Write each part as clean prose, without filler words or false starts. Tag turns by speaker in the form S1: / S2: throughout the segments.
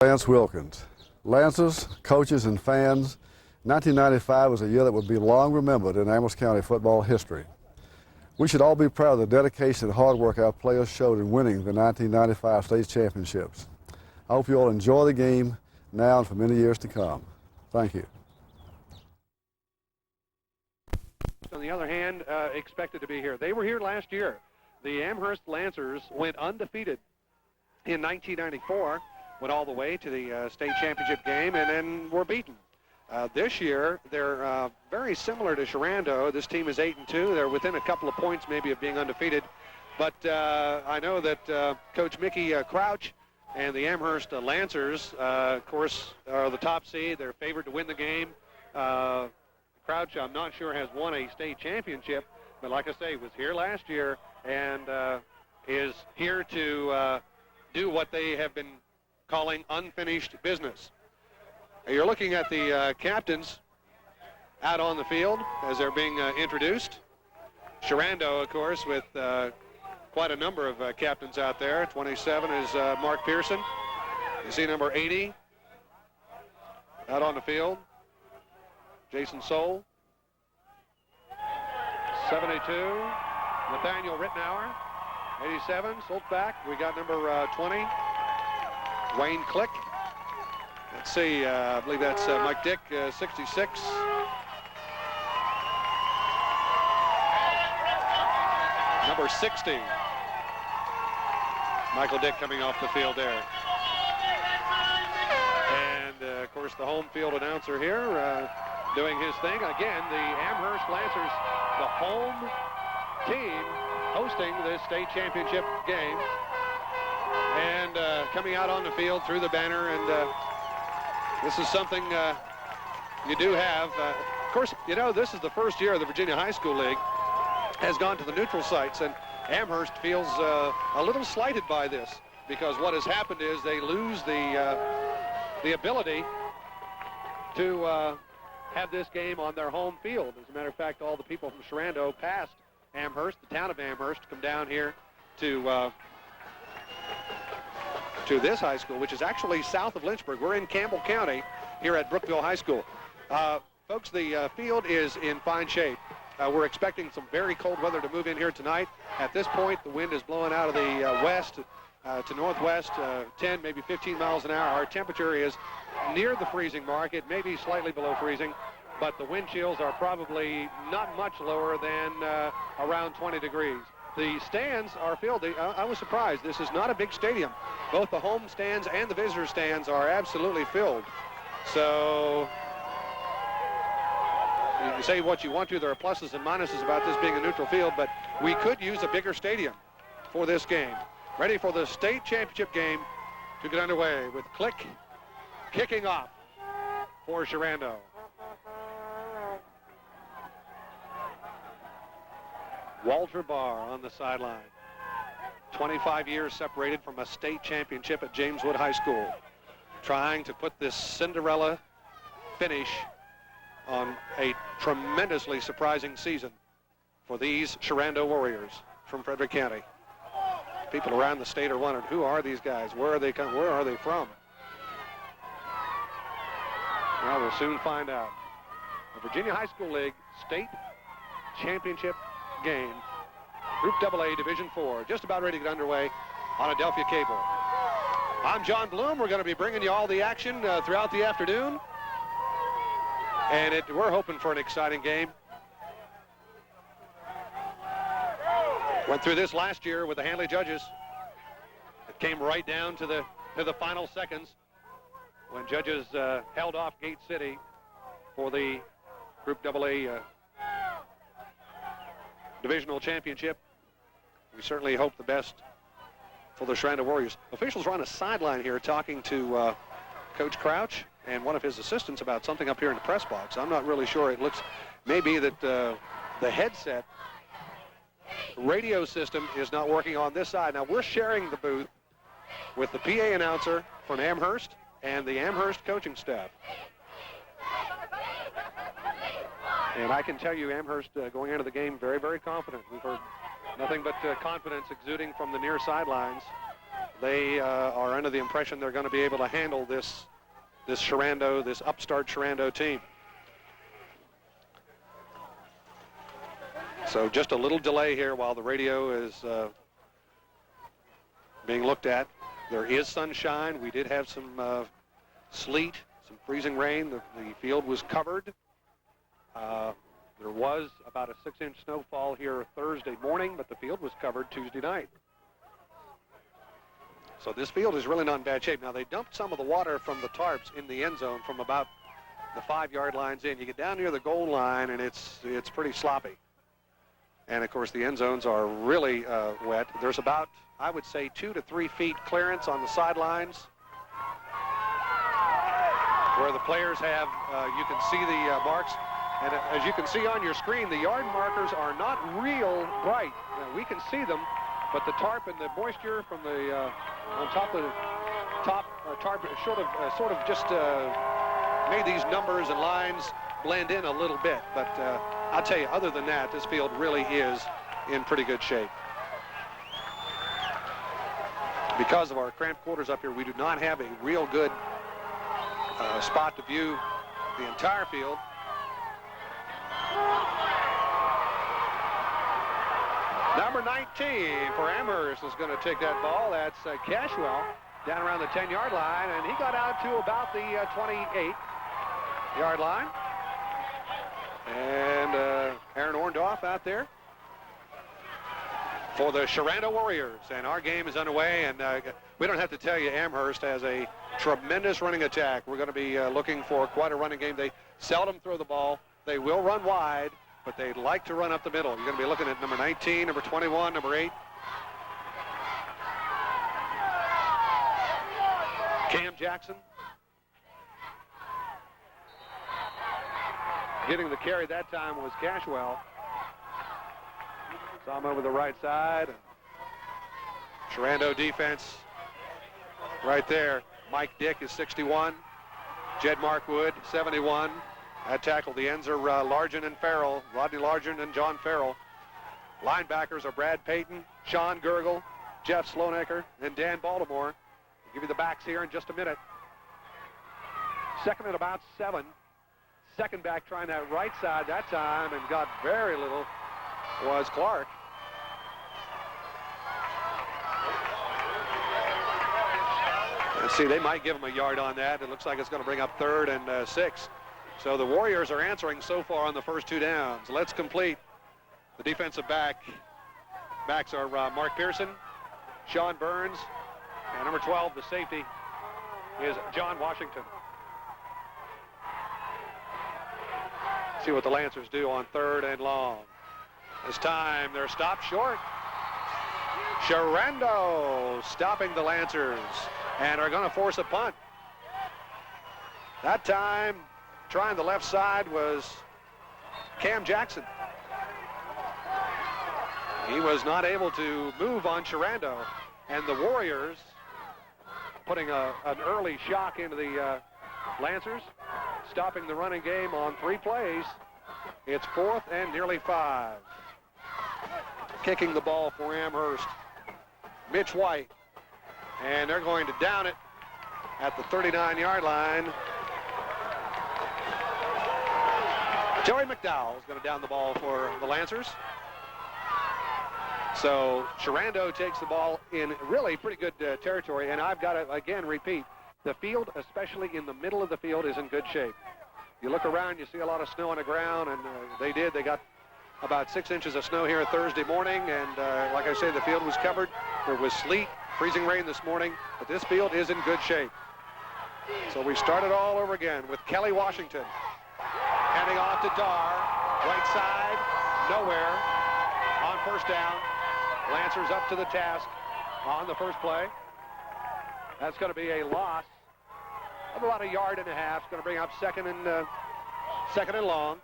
S1: Lance Wilkins. Lancers, coaches, and fans, 1995 was a year that would be long remembered in Amherst County football history. We should all be proud of the dedication and hard work our players showed in winning the 1995 state championships. I hope you all enjoy the game now and for many years to come. Thank you.
S2: On the other hand, expected to be here. They were here last year. The Amherst Lancers went undefeated in 1994, went all the way to the state championship game, and then were beaten. This year, they're very similar to SHERANDO. This team is 8-2. They're within a couple of points maybe of being undefeated. But I know that Coach Mickey Crouch and the Amherst Lancers, of course, are the top seed. They're favored to win the game. Crouch, I'm not sure, has won a state championship, but like I say, was here last year and is here to do what they have been calling unfinished business. You're looking at the captains out on the field as they're being introduced. SHERANDO, of course, with quite a number of captains out there. 27 is Mark Pearson. You see number 80 out on the field, Jason Soule. 72, Nathaniel Rittenauer. 87, Soltback. We got number 20, Wayne Click. Let's see, I believe that's Mike Dick, 66. Number 60, Michael Dick coming off the field there. And, of course, the home field announcer here doing his thing. Again, the Amherst Lancers, the home team, hosting this state championship game. And coming out on the field through the banner, and this is something you do have. Of course, you know, this is the first year the Virginia High School League has gone to the neutral sites, and Amherst feels a little slighted by this, because what has happened is they lose the ability to have this game on their home field. As a matter of fact, all the people from SHERANDO passed Amherst, the town of Amherst, come down here to this high school, which is actually south of Lynchburg. We're in Campbell County here at Brookville High School. Folks, the field is in fine shape. We're expecting some very cold weather to move in here tonight. At this point, the wind is blowing out of the west to northwest, 10, maybe 15 miles an hour. Our temperature is near the freezing mark. It may be slightly below freezing, but the wind chills are probably not much lower than around 20 degrees. The stands are filled. I was surprised. This is not a big stadium. Both the home stands and the visitor stands are absolutely filled. So you can say what you want to. There are pluses and minuses about this being a neutral field, but we could use a bigger stadium for this game. Ready for the state championship game to get underway with Click kicking off for SHERANDO. Walter Barr on the sideline. 25 years separated from a state championship at James Wood High School. Trying to put this Cinderella finish on a tremendously surprising season for these SHERANDO Warriors from Frederick County. People around the state are wondering, who are these guys? Where are they from? Well, we'll soon find out. The Virginia High School League State Championship game, Group AA, Division 4, just about ready to get underway on Adelphia Cable. I'm John Bloom. We're going to be bringing you all the action throughout the afternoon, and we're hoping for an exciting game. Went through this last year with the Handley judges. It came right down to the final seconds when judges held off Gate City for the Group AA divisional championship. We certainly hope the best for the SHERANDO Warriors. Officials are on a sideline here talking to Coach Crouch and one of his assistants about something up here in the press box. I'm not really sure. It looks maybe that the headset radio system is not working on this side. Now, we're sharing the booth with the PA announcer from Amherst and the Amherst coaching staff. And I can tell you, Amherst going into the game very, very confident. We've heard nothing but confidence exuding from the near sidelines. they are under the impression they're going to be able to handle this SHERANDO, this upstart SHERANDO team. So just a little delay here while the radio is being looked at. There is sunshine. We did have some sleet, some freezing rain. The field was covered. There was about a 6-inch snowfall here Thursday morning, but the field was covered Tuesday night. So this field is really not in bad shape. Now, they dumped some of the water from the tarps in the end zone from about the 5-yard lines in. You get down near the goal line, and it's pretty sloppy. And, of course, the end zones are really wet. There's about, I would say, 2 to 3 feet clearance on the sidelines where the players have, you can see the marks. And as you can see on your screen, the yard markers are not real bright. We can see them, but the tarp and the moisture from the on top of the tarp sort of just made these numbers and lines blend in a little bit. But I'll tell you, other than that, this field really is in pretty good shape. Because of our cramped quarters up here, we do not have a real good spot to view the entire field. Number 19 for Amherst is going to take that ball. That's Cashwell down around the 10-yard line, and he got out to about the 28-yard line. And Aaron Orndorff out there for the SHERANDO Warriors. And our game is underway, and we don't have to tell you Amherst has a tremendous running attack. We're going to be looking for quite a running game. They seldom throw the ball. They will run wide, but they like to run up the middle. You're going to be looking at number 19, number 21, number 8. Cam Jackson. Getting the carry that time was Cashwell. Saw him over the right side. SHERANDO defense right there. Mike Dick is 61. Jed Markwood, 71. That tackle, the ends are Largent and Farrell, Rodney Largent and John Farrell. Linebackers are Brad Payton, Sean Gurgle, Jeff Slonecker, and Dan Baltimore. I'll give you the backs here in just a minute. Second and about 7. Second back trying that right side that time and got very little was Clark. Let's see, they might give him a yard on that. It looks like it's going to bring up 3rd and 6. So the Warriors are answering so far on the first 2 downs. Let's complete. The defensive backs are Mark Pearson, Sean Burns, and number 12, the safety, is John Washington. See what the Lancers do on 3rd and long. This time they're stopped short. SHERANDO stopping the Lancers and are going to force a punt. That time, trying the left side was Cam Jackson. He was not able to move on SHERANDO, and the Warriors putting an early shock into the Lancers, stopping the running game on 3 plays. It's 4th and nearly 5. Kicking the ball for Amherst, Mitch White, and they're going to down it at the 39-yard line. Joey McDowell is going to down the ball for the Lancers. So SHERANDO takes the ball in really pretty good territory, and I've got to, again, repeat, the field, especially in the middle of the field, is in good shape. You look around, you see a lot of snow on the ground, and they got about 6 inches of snow here Thursday morning, and like I say, the field was covered. There was sleet, freezing rain this morning, but this field is in good shape. So we started all over again with Kelly Washington. Handing off to Dar, right side, nowhere, on first down. Lancers up to the task on the first play. That's going to be a loss of about 1.5 yards. It's going to bring up second and long.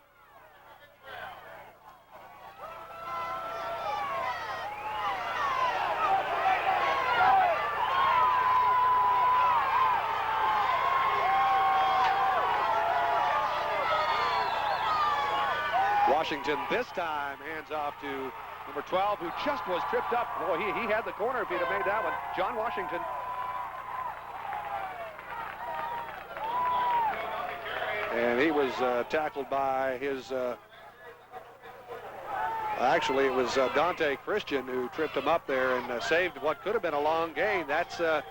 S2: Washington this time hands off to Number 12, who just was tripped up. Boy, he had the corner if he'd have made that one. John Washington. And he was tackled by his, actually it was Dante Christian who tripped him up there and saved what could have been a long gain. That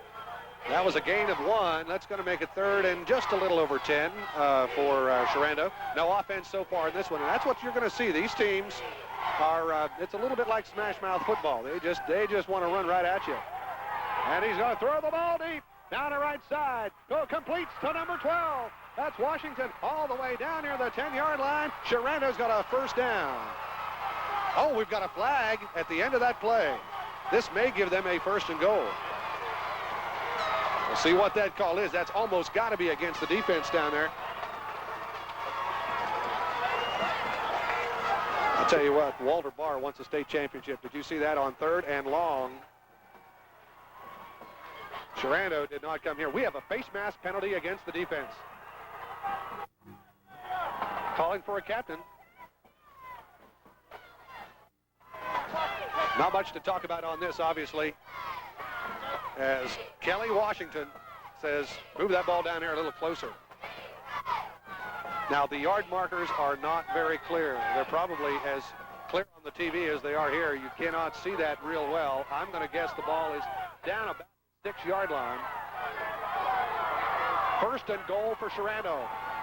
S2: was a gain of 1. That's going to make it 3rd and just a little over 10 for SHERANDO. No offense so far in this one, and that's what you're going to see. These teams are, it's a little bit like smash mouth football. They just want to run right at you. And he's going to throw the ball deep down the right side. Completes to number 12. That's Washington all the way down near the 10-yard line. SHERANDO's got a first down. Oh, we've got a flag at the end of that play. This may give them a 1st and goal. We'll see what that call is. That's almost got to be against the defense down there. I'll tell you what, Walter Barr wants a state championship. Did you see that on 3rd and long? SHERANDO did not come here. We have a face mask penalty against the defense. Calling for a captain. Not much to talk about on this, obviously, as Kelly Washington says, move that ball down here a little closer. Now, the yard markers are not very clear. They're probably as clear on the TV as they are here. You cannot see that real well. I'm going to guess the ball is down about the 6-yard line. 1st and goal for SHERANDO.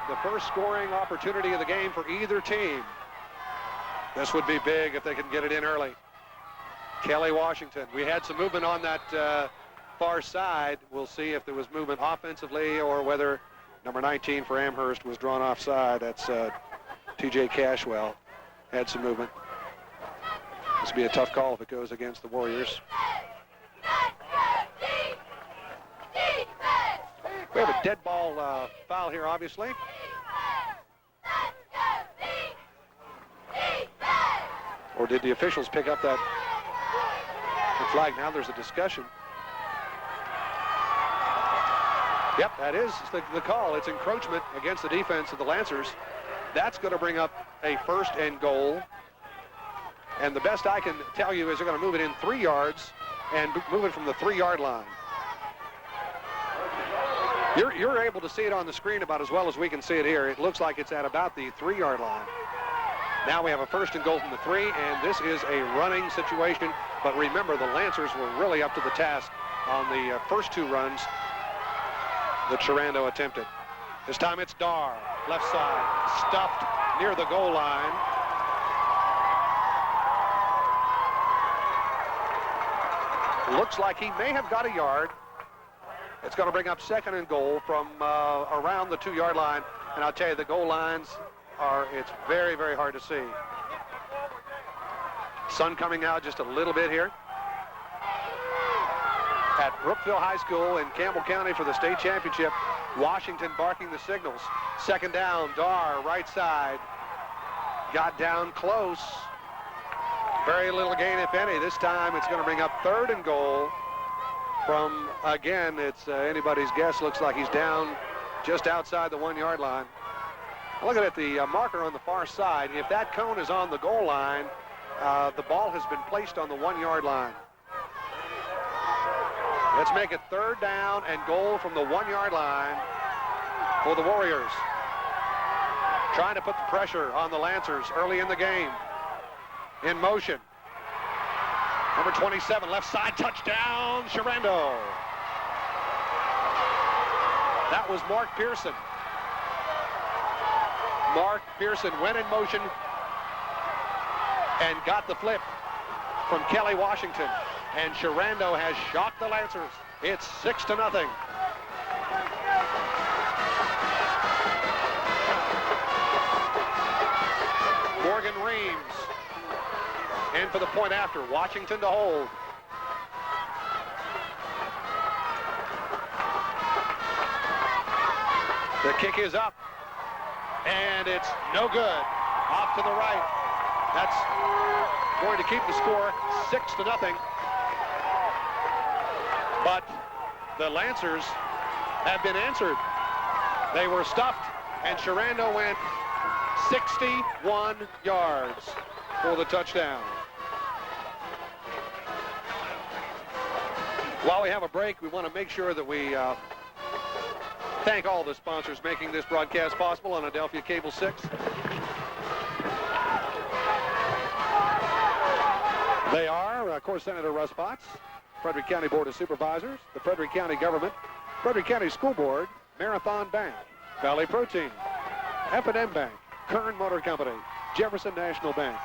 S2: The first scoring opportunity of the game for either team. This would be big if they can get it in early. Kelly Washington. We had some movement on that far side. We'll see if there was movement offensively or whether number 19 for Amherst was drawn offside. That's T.J. Cashwell. Had some movement. This will be a tough call if it goes against the Warriors. We have a dead ball foul here, obviously. Or did the officials pick up that flag? Now there's a discussion. Yep, that is the call. It's encroachment against the defense of the Lancers. That's going to bring up a 1st and goal. And the best I can tell you is they're going to move it in 3 yards and move it from the 3-yard line. You're able to see it on the screen about as well as we can see it here. It looks like it's at about the 3-yard line. Now we have a 1st and goal from the 3, and this is a running situation. But remember, the Lancers were really up to the task on the first 2 runs that SHERANDO attempted. This time it's Dar, left side, stuffed near the goal line. Looks like he may have got a yard. It's going to bring up 2nd and goal from around the 2-yard line. And I'll tell you, the goal lines it's very, very hard to see. Sun coming out just a little bit here. At Brookville High School in Campbell County for the state championship, Washington barking the signals. 2nd down, Dar, right side. Got down close. Very little gain, if any. This time it's going to bring up 3rd and goal from, again, it's anybody's guess. Looks like he's down just outside the 1-yard line. Looking at the marker on the far side, if that cone is on the goal line, the ball has been placed on the 1-yard line. Let's make it 3rd down and goal from the 1-yard line for the Warriors. Trying to put the pressure on the Lancers early in the game. In motion. Number 27, left side, touchdown, SHERANDO. That was Mark Pearson. Mark Pearson went in motion and got the flip from Kelly Washington. And SHERANDO has shocked the Lancers. It's 6-0. Morgan Reams in for the point after. Washington to hold. The kick is up. And it's no good. Off to the right. That's going to keep the score 6-0. But the Lancers have been answered. They were stuffed, and SHERANDO went 61 yards for the touchdown. While we have a break, we want to make sure that we thank all the sponsors making this broadcast possible on Adelphia Cable 6. They are, of course, Senator Russ Potts, Frederick County Board of Supervisors, the Frederick County Government, Frederick County School Board, Marathon Bank, Valley Protein, F&M Bank, Kern Motor Company, Jefferson National Bank,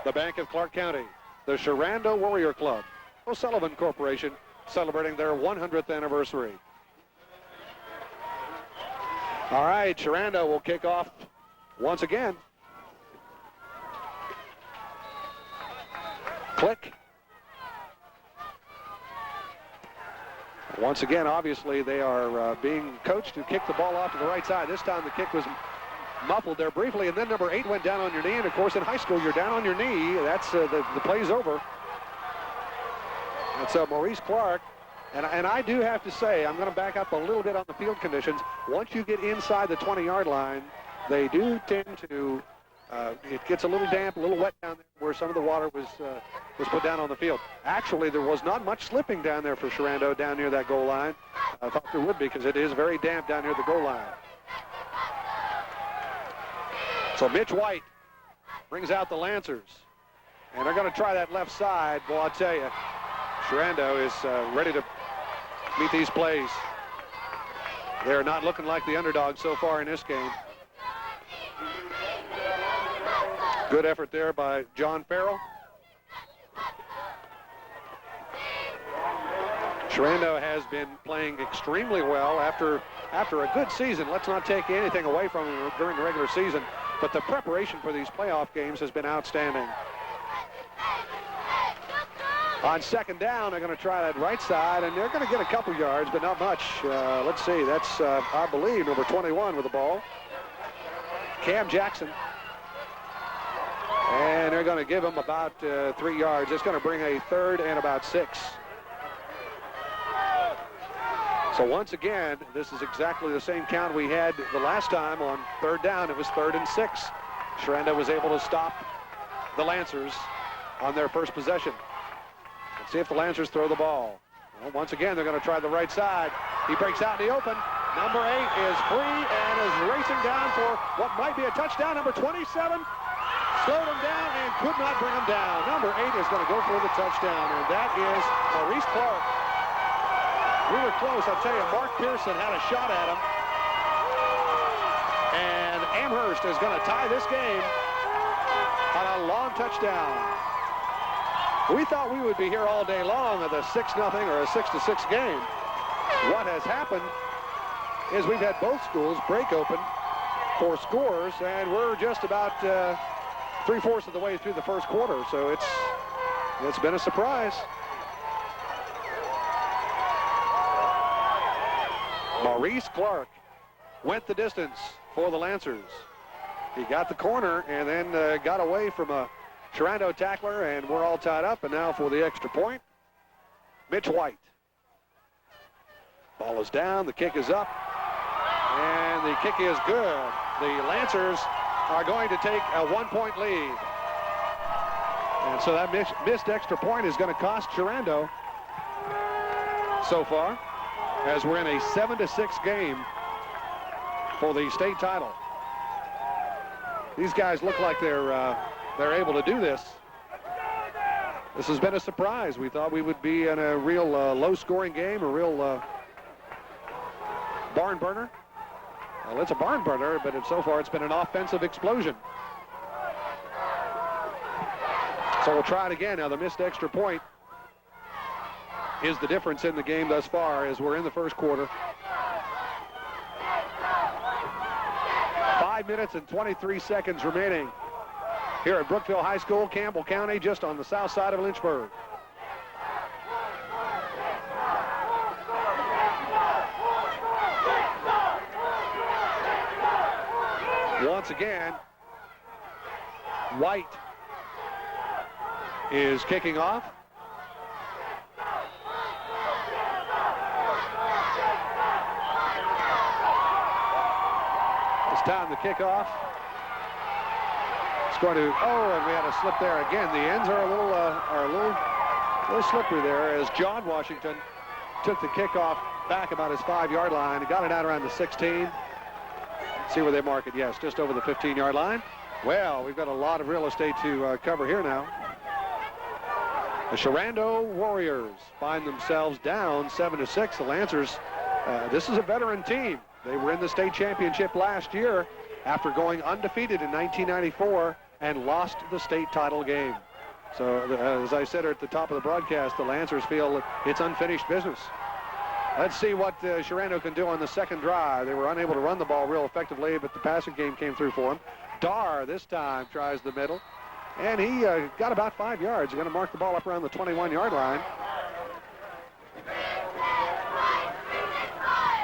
S2: the Bank of Clark County, the Sherando Warrior Club, O'Sullivan Corporation, celebrating their 100th anniversary. All right, Sherando will kick off once again. Click. Once again, obviously, they are being coached to kick the ball off to the right side. This time the kick was muffled there briefly, and then number 8 went down on your knee. And, of course, in high school, you're down on your knee. That's the play's over. And so Maurice Clark, and I do have to say, I'm going to back up a little bit on the field conditions. Once you get inside the 20-yard line, they do tend to, it gets a little damp, a little wet down there where some of the water was put down on the field. Actually, there was not much slipping down there for Sherando down near that goal line. I thought there would be because it is very damp down near the goal line. So Mitch White brings out the Lancers, and they're going to try that left side. Well, I'll tell you, Sherando is ready to meet these plays. They're not looking like the underdog so far in this game. Good effort there by John Farrell. Sherando has been playing extremely well after a good season. Let's not take anything away from him during the regular season, but the preparation for these playoff games has been outstanding. On second down, they're going to try that right side, and they're going to get a couple yards, but not much. Let's see, that's, I believe, number 21 with the ball. Cam Jackson. And they're going to give him about 3 yards. It's going to bring a third and about 6. So once again, this is exactly the same count we had the last time on third down. It was 3rd and 6. Sherando was able to stop the Lancers on their first possession. Let's see if the Lancers throw the ball. Well, once again, they're going to try the right side. He breaks out in the open. Number 8 is free and is racing down for what might be a touchdown. Number 27 slowed him down and could not bring him down. Number 8 is going to go for the touchdown, and that is Maurice Clark. We were close. I'll tell you, Mark Pearson had a shot at him. And Amherst is going to tie this game on a long touchdown. We thought we would be here all day long with a 6-0 or a 6-6 game. What has happened is we've had both schools break open for scores, and we're just about 3/4 of the way through the first quarter, so it's been a surprise. Maurice Clark went the distance for the Lancers. He got the corner and then got away from a Sherando tackler, and we're all tied up. And now for the extra point, Mitch White. Ball is down, the kick is up, and the kick is good. The Lancers are going to take a 1-point lead. And so that missed extra point is going to cost Sherando so far, as we're in a 7-6 game for the state title. These guys look like they're able to do this. This has been a surprise. We thought we would be in a real low-scoring game, a real barn burner. Well, it's a barn burner, but so far it's been an offensive explosion. So we'll try it again. Now the missed extra point is the difference in the game thus far as we're in the first quarter. 5 minutes and 23 seconds remaining here at Brookville High School, Campbell County, just on the south side of Lynchburg. Once again, White is kicking off. It's time to kick off. It's going to, and we had a slip there again. The ends are a little slippery there as John Washington took the kickoff back about his 5-yard line, got it out around the 16. Let's see where they mark it. Yes, just over the 15-yard line. Well, we've got a lot of real estate to cover here now. The SHERANDO Warriors find themselves down 7-6. The Lancers, this is a veteran team. They were in the state championship last year after going undefeated in 1994 and lost the state title game. So, as I said at the top of the broadcast, the Lancers feel it's unfinished business. Let's see what SHERANDO can do on the second drive. They were unable to run the ball real effectively, but the passing game came through for them. Dar this time tries the middle, and he got about 5 yards. He's going to mark the ball up around the 21-yard line.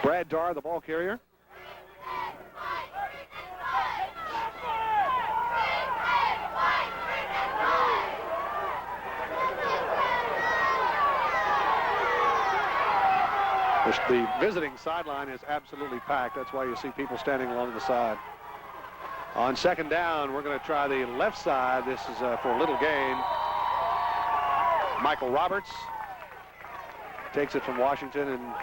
S2: Brad Dar, the ball carrier. The visiting sideline is absolutely packed. That's why you see people standing along the side. On second down, we're going to try the left side. This is for a little gain. Michael Roberts takes it from Washington and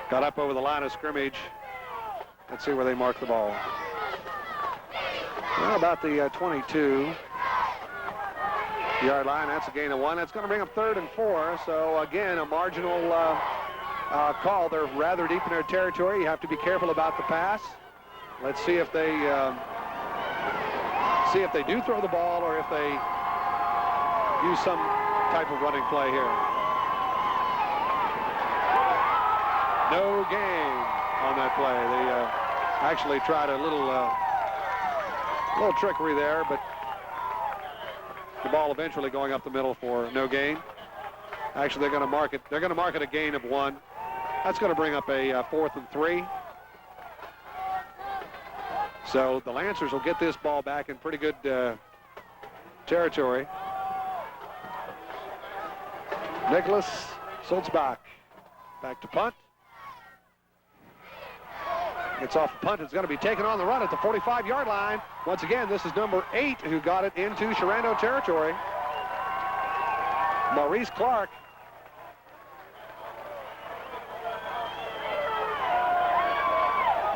S2: got up over the line of scrimmage. Let's see where they mark the ball. Well, about the 22-yard line. That's a gain of 1. That's going to bring up 3rd and 4. So, again, a marginal call. They're rather deep in their territory. You have to be careful about the pass. Let's see if they do throw the ball or if they use some type of running play here. No gain on that play. They actually tried a little trickery there, but the ball eventually going up the middle for no gain. Actually, they're going to mark it. They're going to mark it a gain of 1. That's going to bring up a 4th and 3. So the Lancers will get this ball back in pretty good territory. Nicholas Sulzbach back to punt. It's off the punt. It's going to be taken on the run at the 45-yard line. Once again, this is number 8 who got it into SHERANDO territory. Maurice Clark.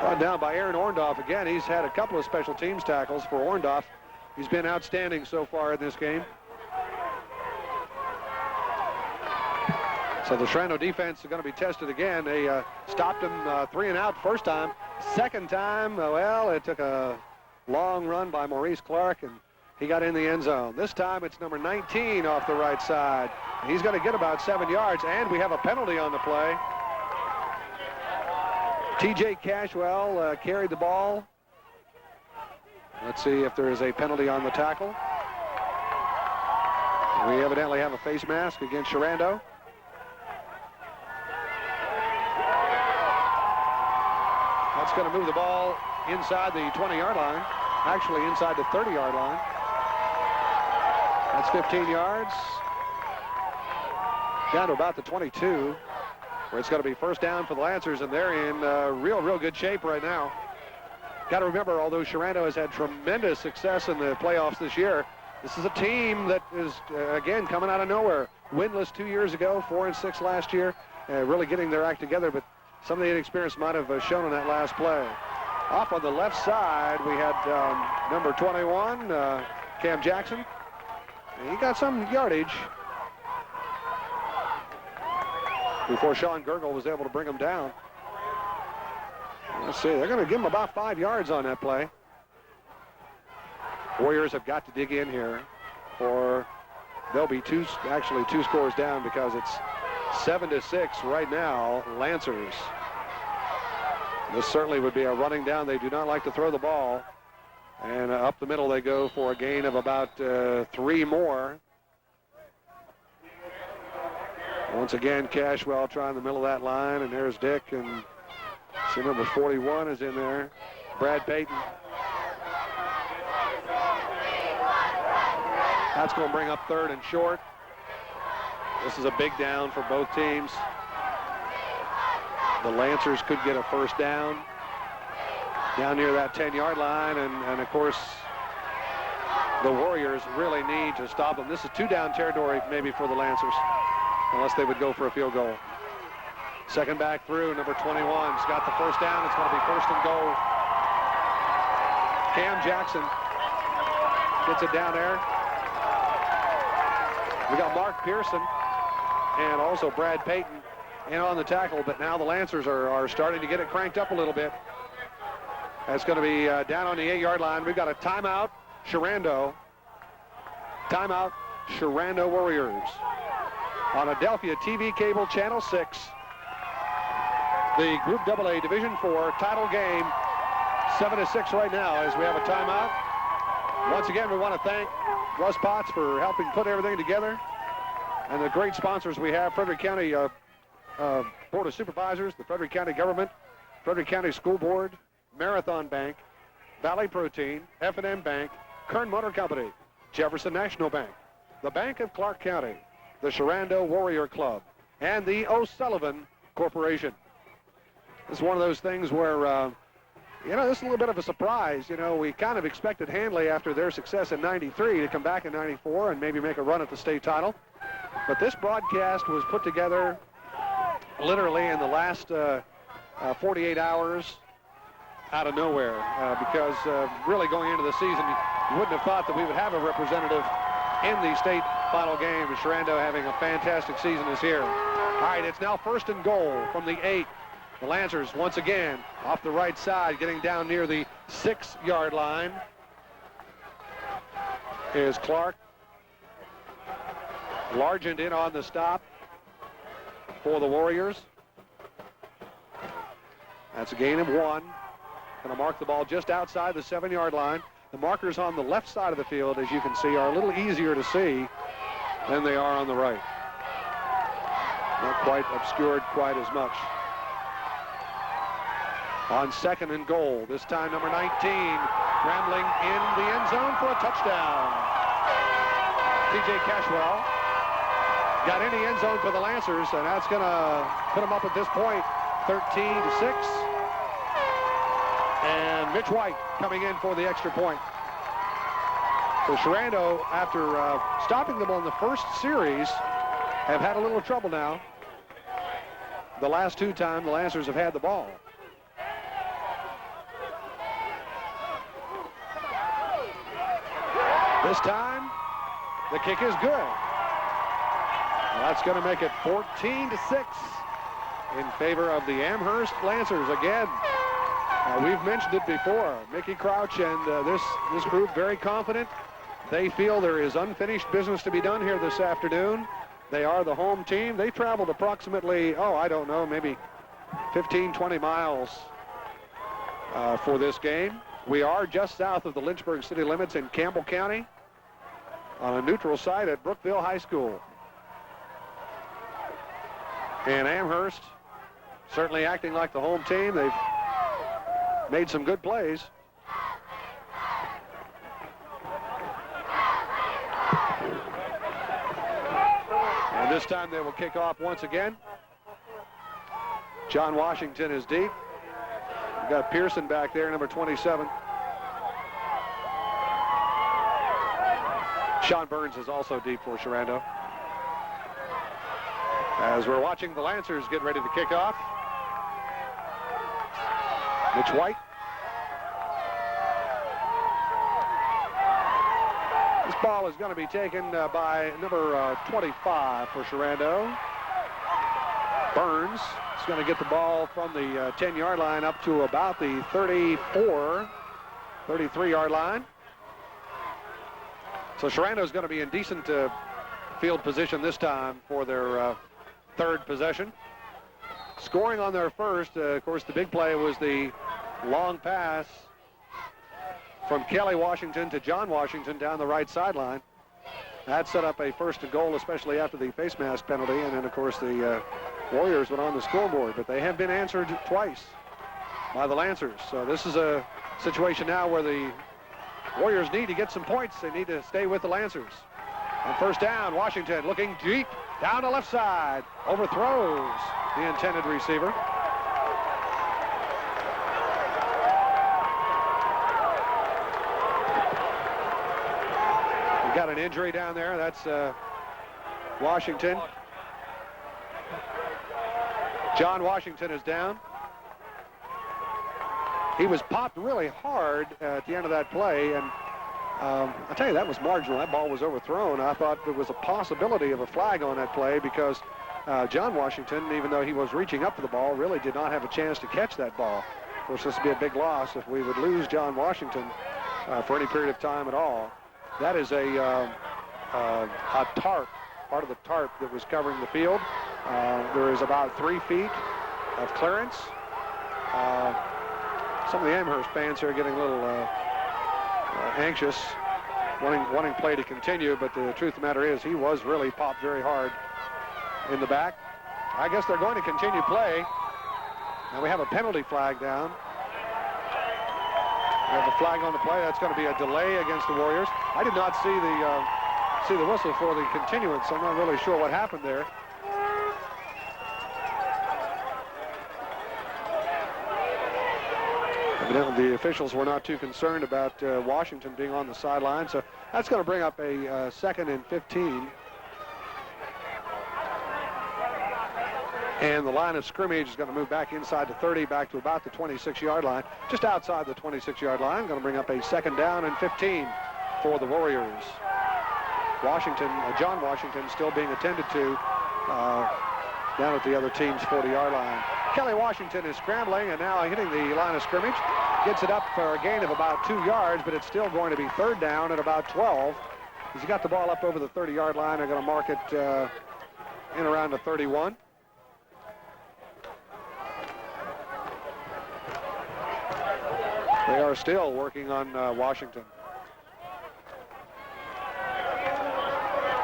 S2: Brought down by Aaron Orndorff again. He's had a couple of special teams tackles for Orndorff. He's been outstanding so far in this game. So the SHERANDO defense is going to be tested again. They stopped him 3 and out first time. Second time, well, it took a long run by Maurice Clark, and he got in the end zone. This time it's number 19 off the right side. He's going to get about 7 yards, and we have a penalty on the play. T.J. Cashwell carried the ball. Let's see if there is a penalty on the tackle. We evidently have a face mask against SHERANDO. That's going to move the ball inside the 20-yard line. Actually, inside the 30-yard line. That's 15 yards. Down to about the 22, where it's going to be first down for the Lancers, and they're in real good shape right now. Got to remember, although SHERANDO has had tremendous success in the playoffs this year, this is a team that is, again, coming out of nowhere. Winless 2 years ago, 4-6 last year, really getting their act together, but some of the inexperience might have shown in that last play. Off on the left side, we had number 21, Cam Jackson. He got some yardage before Sean Gergel was able to bring him down. Let's see, they're going to give him about 5 yards on that play. Warriors have got to dig in here, or they'll be two scores down, because it's 7-6 right now, Lancers. This certainly would be a running down. They do not like to throw the ball. And up the middle they go for a gain of about 3 more. Once again, Cashwell trying the middle of that line, and there's Dick, and see number 41 is in there, Brad Payton. That's going to bring up 3rd and short. This is a big down for both teams. The Lancers could get a first down near that 10-yard line, and of course, the Warriors really need to stop them. This is 2-down territory maybe for the Lancers. unless they would go for a field goal. Second back through, number 21's got the first down. It's going to be first and goal. Cam Jackson gets it down there. We got Mark Pearson and also Brad Payton in on the tackle, but now the Lancers are starting to get it cranked up a little bit. That's going to be down on the 8-yard line. We've got a timeout, SHERANDO. Timeout, SHERANDO Warriors. On Adelphia TV Cable Channel 6, the Group AA Division IV title game, 7-6 right now as we have a timeout. Once again, we want to thank Russ Potts for helping put everything together, and the great sponsors we have: Frederick County Board of Supervisors, the Frederick County Government, Frederick County School Board, Marathon Bank, Valley Protein, F&M Bank, Kern Motor Company, Jefferson National Bank, the Bank of Clark County, the SHERANDO Warrior Club, and the O'Sullivan Corporation. This is one of those things where, this is a little bit of a surprise. We kind of expected Handley, after their success in '93, to come back in '94 and maybe make a run at the state title. But this broadcast was put together literally in the last 48 hours out of nowhere, because really going into the season, you wouldn't have thought that we would have a representative in the state final game. SHERANDO having a fantastic season this year. All right, it's now first and goal from the 8. The Lancers once again off the right side, getting down near the 6-yard line is Clark. Largent in on the stop for the Warriors. That's a gain of 1. Going to mark the ball just outside the 7-yard line. The markers on the left side of the field, as you can see, are a little easier to see than they are on the right. Not quite obscured quite as much. On second and goal, this time number 19, rambling in the end zone for a touchdown. T.J. Cashwell got in the end zone for the Lancers, and that's going to put them up at this point 13-6. And Mitch White coming in for the extra point. So SHERANDO, after stopping them on the first series, have had a little trouble now. The last 2 times the Lancers have had the ball. This time, the kick is good. That's going to make it 14-6 in favor of the Amherst Lancers again. We've mentioned it before. Mickey Crouch and this group very confident. They feel there is unfinished business to be done here this afternoon. They are the home team. They traveled approximately, maybe 15, 20 miles for this game. We are just south of the Lynchburg city limits in Campbell County on a neutral site at Brookville High School. And Amherst certainly acting like the home team. They've made some good plays. And this time they will kick off once again. John Washington is deep. We've got Pearson back there, number 27. Sean Burns is also deep for SHERANDO. As we're watching the Lancers get ready to kick off. Mitch White. This ball is going to be taken by number 25 for SHERANDO. Burns is going to get the ball from the 10-yard line up to about the 33-yard line. So SHERANDO is going to be in decent field position this time for their third possession. Scoring on their first, of course, the big play was the long pass from Kelly Washington to John Washington down the right sideline. That set up a first and goal, especially after the face mask penalty, and then, of course, the Warriors went on the scoreboard, but they have been answered twice by the Lancers. So this is a situation now where the Warriors need to get some points. They need to stay with the Lancers. On first down, Washington looking deep down the left side, overthrows the intended receiver. We've got an injury down there. That's Washington. John Washington is down. He was popped really hard at the end of that play, and I'll tell you, that was marginal. That ball was overthrown. I thought there was a possibility of a flag on that play because John Washington, even though he was reaching up for the ball, really did not have a chance to catch that ball. Of course, this would be a big loss if we would lose John Washington for any period of time at all. That is a tarp, part of the tarp that was covering the field. There is about 3 feet of clearance. Some of the Amherst fans here are getting a little anxious, wanting play to continue, but the truth of the matter is he was really popped very hard in the back. I guess they're going to continue play. Now we have a penalty flag down. We have a flag on the play. That's going to be a delay against the Warriors. I did not see the whistle for the continuance, so I'm not really sure what happened there. Evidently, the officials were not too concerned about Washington being on the sideline, so that's going to bring up a 2nd and 15. And the line of scrimmage is going to move back inside the 30, back to about the 26-yard line, just outside the 26-yard line. Going to bring up a 2nd down and 15 for the Warriors. John Washington still being attended to down at the other team's 40-yard line. Kelly Washington is scrambling and now hitting the line of scrimmage. Gets it up for a gain of about 2 yards, but it's still going to be 3rd down at about 12. He's got the ball up over the 30-yard line. They're going to mark it in around the 31. They are still working on Washington.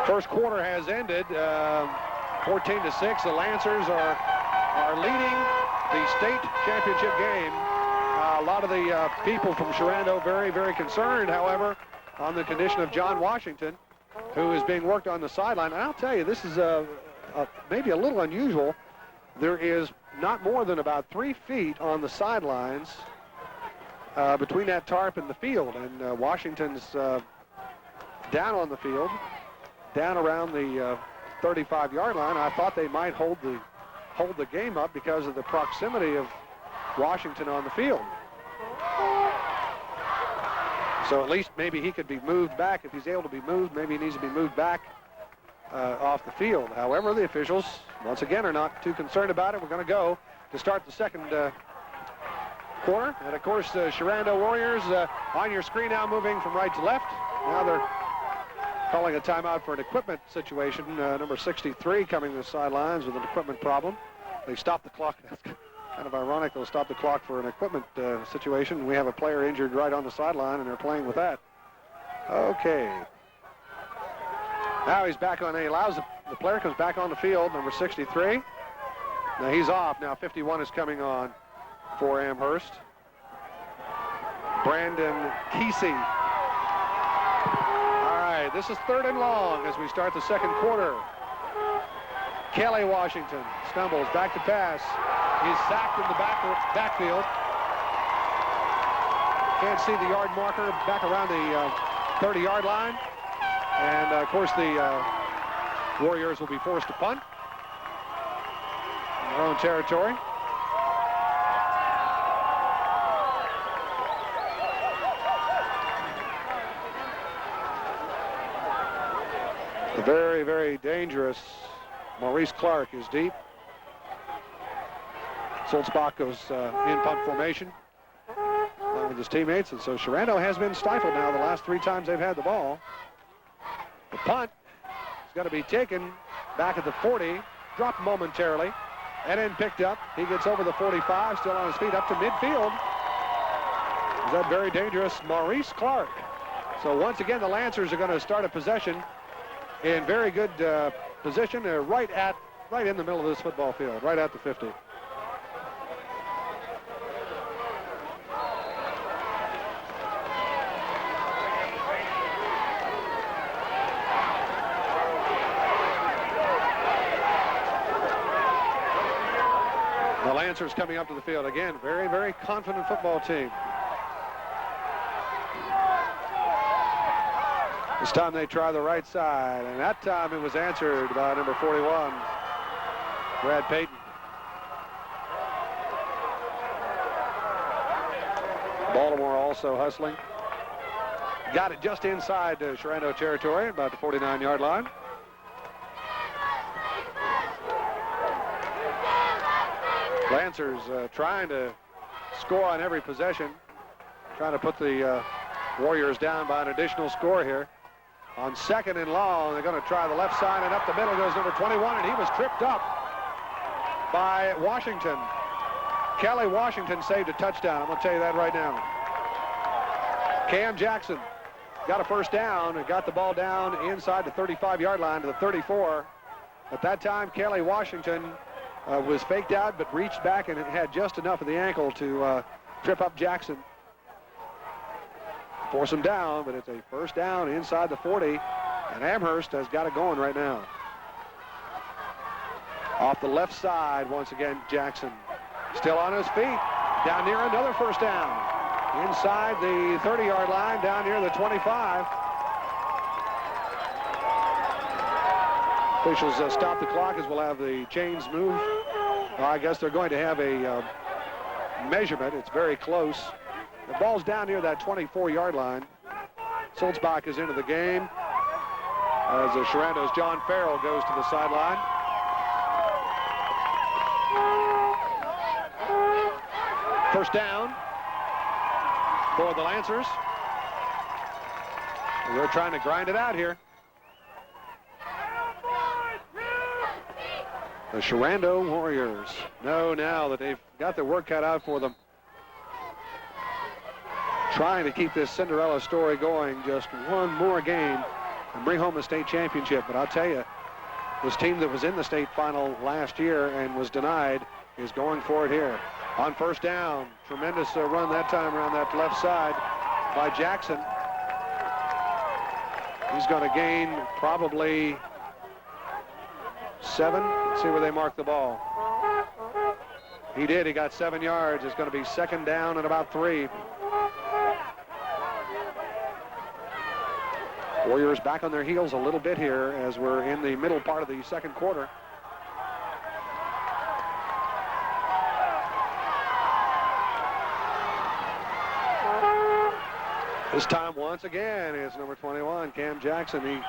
S2: First quarter has ended, 14-6. The Lancers are leading the state championship game. A lot of the people from SHERANDO very, very concerned, however, on the condition of John Washington, who is being worked on the sideline. And I'll tell you, this is maybe a little unusual. There is not more than about 3 feet on the sidelines between that tarp and the field, and Washington's down on the field, down around the 35-yard line. I thought they might hold the game up because of the proximity of Washington on the field. So at least maybe he could be moved back. If he's able to be moved, maybe he needs to be moved back off the field. However, the officials, once again, are not too concerned about it. We're going to go to start the second quarter. And, of course, the SHERANDO Warriors on your screen now moving from right to left. Now they're calling a timeout for an equipment situation. Number 63 coming to the sidelines with an equipment problem. They stopped the clock. That's kind of ironic. They'll stop the clock for an equipment situation. We have a player injured right on the sideline, and they're playing with that. Okay. Now he's back on. He allows the player comes back on the field, number 63. Now he's off. Now 51 is coming on for Amherst. Brandon Kesey. All right, this is 3rd and long as we start the second quarter. Kelly Washington stumbles back to pass. He's sacked in the backfield. Can't see the yard marker back around the 30-yard line. And, of course, the Warriors will be forced to punt in their own territory. The very, very dangerous Maurice Clark is deep. Sulzbach goes in punt formation along with his teammates, and so SHERANDO has been stifled now the last 3 times they've had the ball. The punt is going to be taken back at the 40, dropped momentarily, and then picked up. He gets over the 45, still on his feet up to midfield. Is that very dangerous Maurice Clark? So once again, the Lancers are going to start a possession in very good position. They're right in the middle of this football field, right at the 50. The Lancers coming up to the field again. Very, very confident football team. This time they try the right side, and that time it was answered by number 41, Brad Payton. Baltimore also hustling. Got it just inside Sherando territory, about the 49-yard line. Lancers trying to score on every possession, trying to put the Warriors down by an additional score here. On 2nd and long, they're going to try the left side, and up the middle goes number 21, and he was tripped up by Washington. Kelly Washington saved a touchdown. I'm going to tell you that right now. Cam Jackson got a first down and got the ball down inside the 35-yard line to the 34. At that time, Kelly Washington was faked out, but reached back and had just enough of the ankle to trip up Jackson. Force him down, but it's a first down inside the 40, and Amherst has got it going right now. Off the left side, once again, Jackson. Still on his feet, down near another first down. Inside the 30-yard line, down near the 25. Officials stop the clock as we'll have the chains move. Well, I guess they're going to have a measurement. It's very close. The ball's down near that 24-yard line. Sulzbach is into the game as Sherando's John Farrell goes to the sideline. First down for the Lancers. They're trying to grind it out here. The Sherando Warriors know now that they've got their work cut out for them. Trying to keep this Cinderella story going, just one more game and bring home the state championship. But I'll tell you, this team that was in the state final last year and was denied is going for it here. On first down, tremendous run that time around that left side by Jackson. He's going to gain probably 7. Let's see where they mark the ball. He did. He got 7 yards. It's going to be 2nd down and about 3. Warriors back on their heels a little bit here as we're in the middle part of the second quarter. This time, once again, is number 21, Cam Jackson. He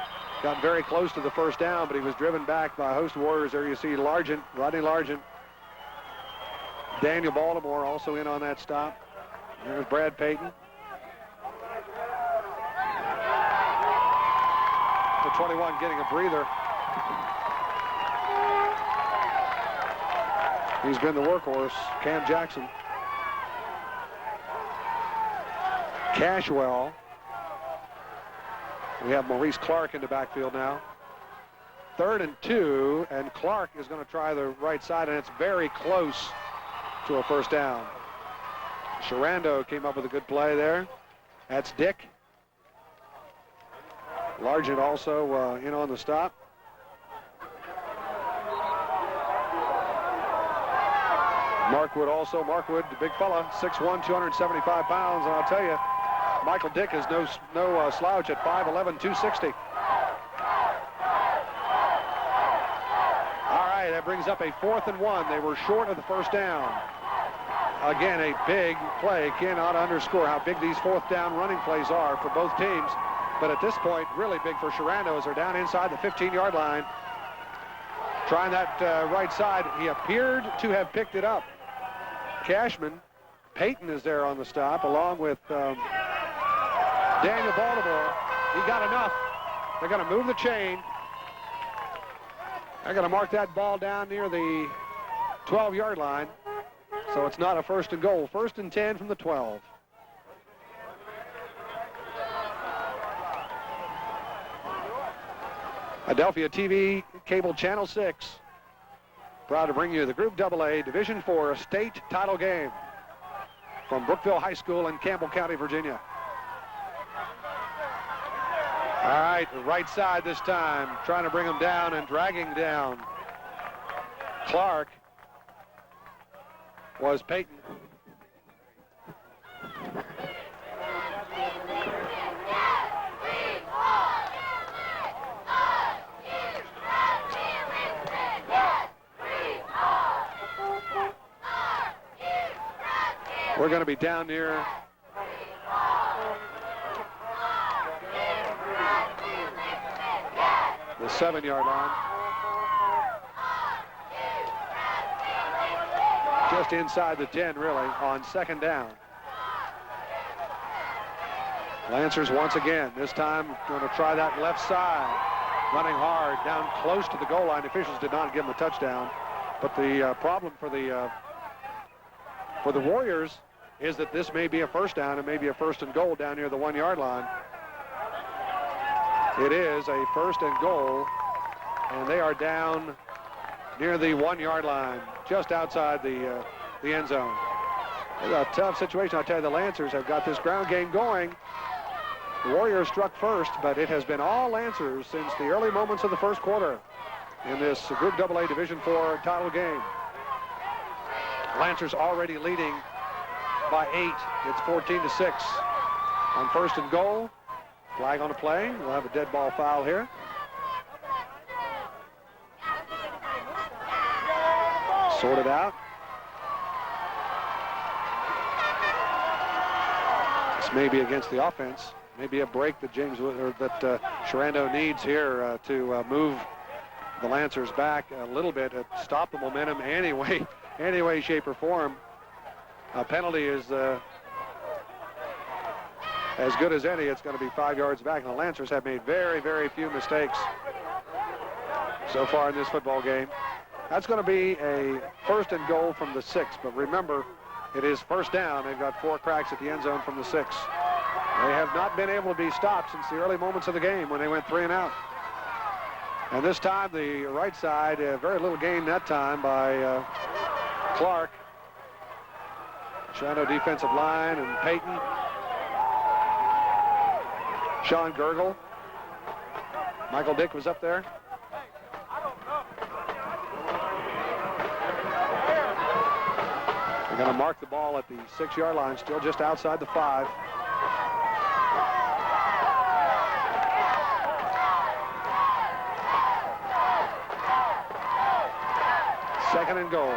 S2: got very close to the first down, but he was driven back by a host of Warriors. There you see Largent, Rodney Largent. Daniel Baltimore also in on that stop. There's Brad Payton. The 21 getting a breather. He's been the workhorse, Cam Jackson. Cashwell. We have Maurice Clark in the backfield now. 3rd and 2, and Clark is going to try the right side, and it's very close to a first down. Sherando came up with a good play there. That's Dick. Largent also in on the stop. Markwood also. Markwood, the big fella, 6'1", 275 pounds, and I'll tell you, Michael Dick is no slouch at 5'11", 260. All right, that brings up a 4th and 1. They were short of the first down. Again, a big play. Cannot underscore how big these 4th down running plays are for both teams. But at this point, really big for Sherando as they're down inside the 15-yard line. Trying that right side. He appeared to have picked it up. Cashman. Payton is there on the stop, along with Daniel Baltimore. He got enough. They're going to move the chain. They're going to mark that ball down near the 12-yard line. So it's not a 1st and goal. 1st and 10 from the 12. Adelphia TV, cable channel 6. Proud to bring you the Group AA Division IV state title game from Brookville High School in Campbell County, Virginia. All right, the right side this time, trying to bring him down and dragging down. Clark was Payton. We're going to be down near the 7-yard line. Just inside the 10, really, on 2nd down. Lancers once again, this time going to try that left side. Running hard, down close to the goal line. The officials did not give him a touchdown. But the problem for the Warriors is that this may be a first down and maybe a 1st and goal down near the 1-yard line. It is a 1st and goal, and they are down near the 1-yard line, just outside the end zone. It's a tough situation. I'll tell you, the Lancers have got this ground game going. The Warriors struck first, but it has been all Lancers since the early moments of the first quarter in this Group AA Division IV title game. Lancers already leading by 8. It's 14-6 on 1st and goal. Flag on the play. We'll have a dead ball foul here. Sorted out. This may be against the offense. Maybe a break that SHERANDO needs here to move the Lancers back a little bit, stop the momentum any way, shape, or form. A penalty is as good as any. It's going to be 5 yards back, and the Lancers have made very, very few mistakes so far in this football game. That's going to be a 1st and goal from the 6, but remember, it is 1st down. They've got 4 cracks at the end zone from the 6. They have not been able to be stopped since the early moments of the game when they went 3 and out. And this time, the right side, very little gain that time by Clark. SHERANDO defensive line and Payton. Sean Gergel. Michael Dick was up there. They're going to mark the ball at the 6-yard line, still just outside the 5. Second and goal.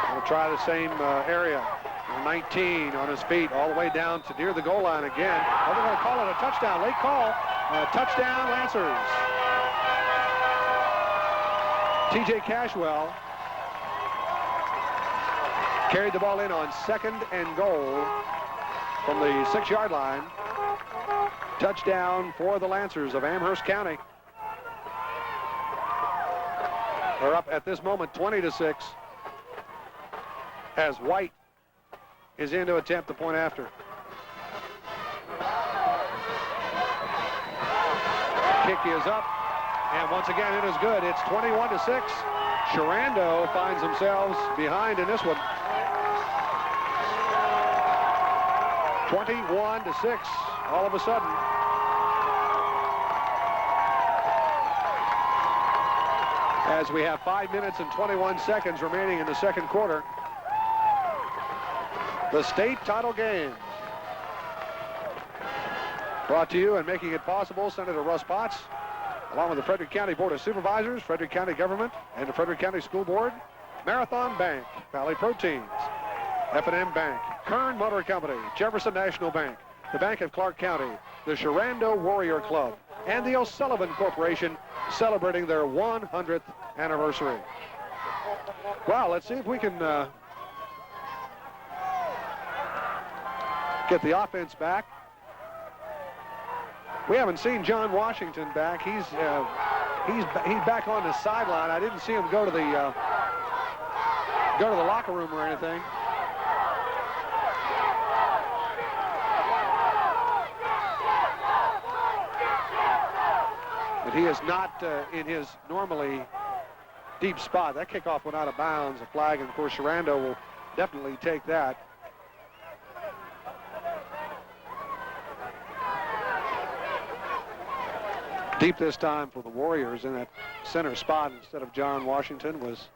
S2: Going to try the same area. 19 on his feet, all the way down to near the goal line again. Oh, they're going to call it a touchdown. Late call. Touchdown, Lancers. T.J. Cashwell carried the ball in on 2nd and goal from the 6-yard line. Touchdown for the Lancers of Amherst County. They're up at this moment 20-6 as White is in to attempt the point after. Kick is up, and once again it is good. It's 21-6. SHERANDO finds themselves behind in this one. 21-6 all of a sudden. As we have 5 minutes and 21 seconds remaining in the second quarter. The state title game. Brought to you and making it possible, Senator Russ Potts, along with the Frederick County Board of Supervisors, Frederick County Government, and the Frederick County School Board, Marathon Bank, Valley Proteins, F&M Bank, Kern Motor Company, Jefferson National Bank, the Bank of Clark County, the SHERANDO Warrior Club, and the O'Sullivan Corporation celebrating their 100th anniversary. Well, let's see if we can get the offense back. We haven't seen John Washington back. He's back on the sideline. I didn't see him go to the locker room or anything. But he is not in his normally deep spot. That kickoff went out of bounds, a flag, and of course SHERANDO will definitely take that. Deep this time for the Warriors in that center spot instead of John Washington was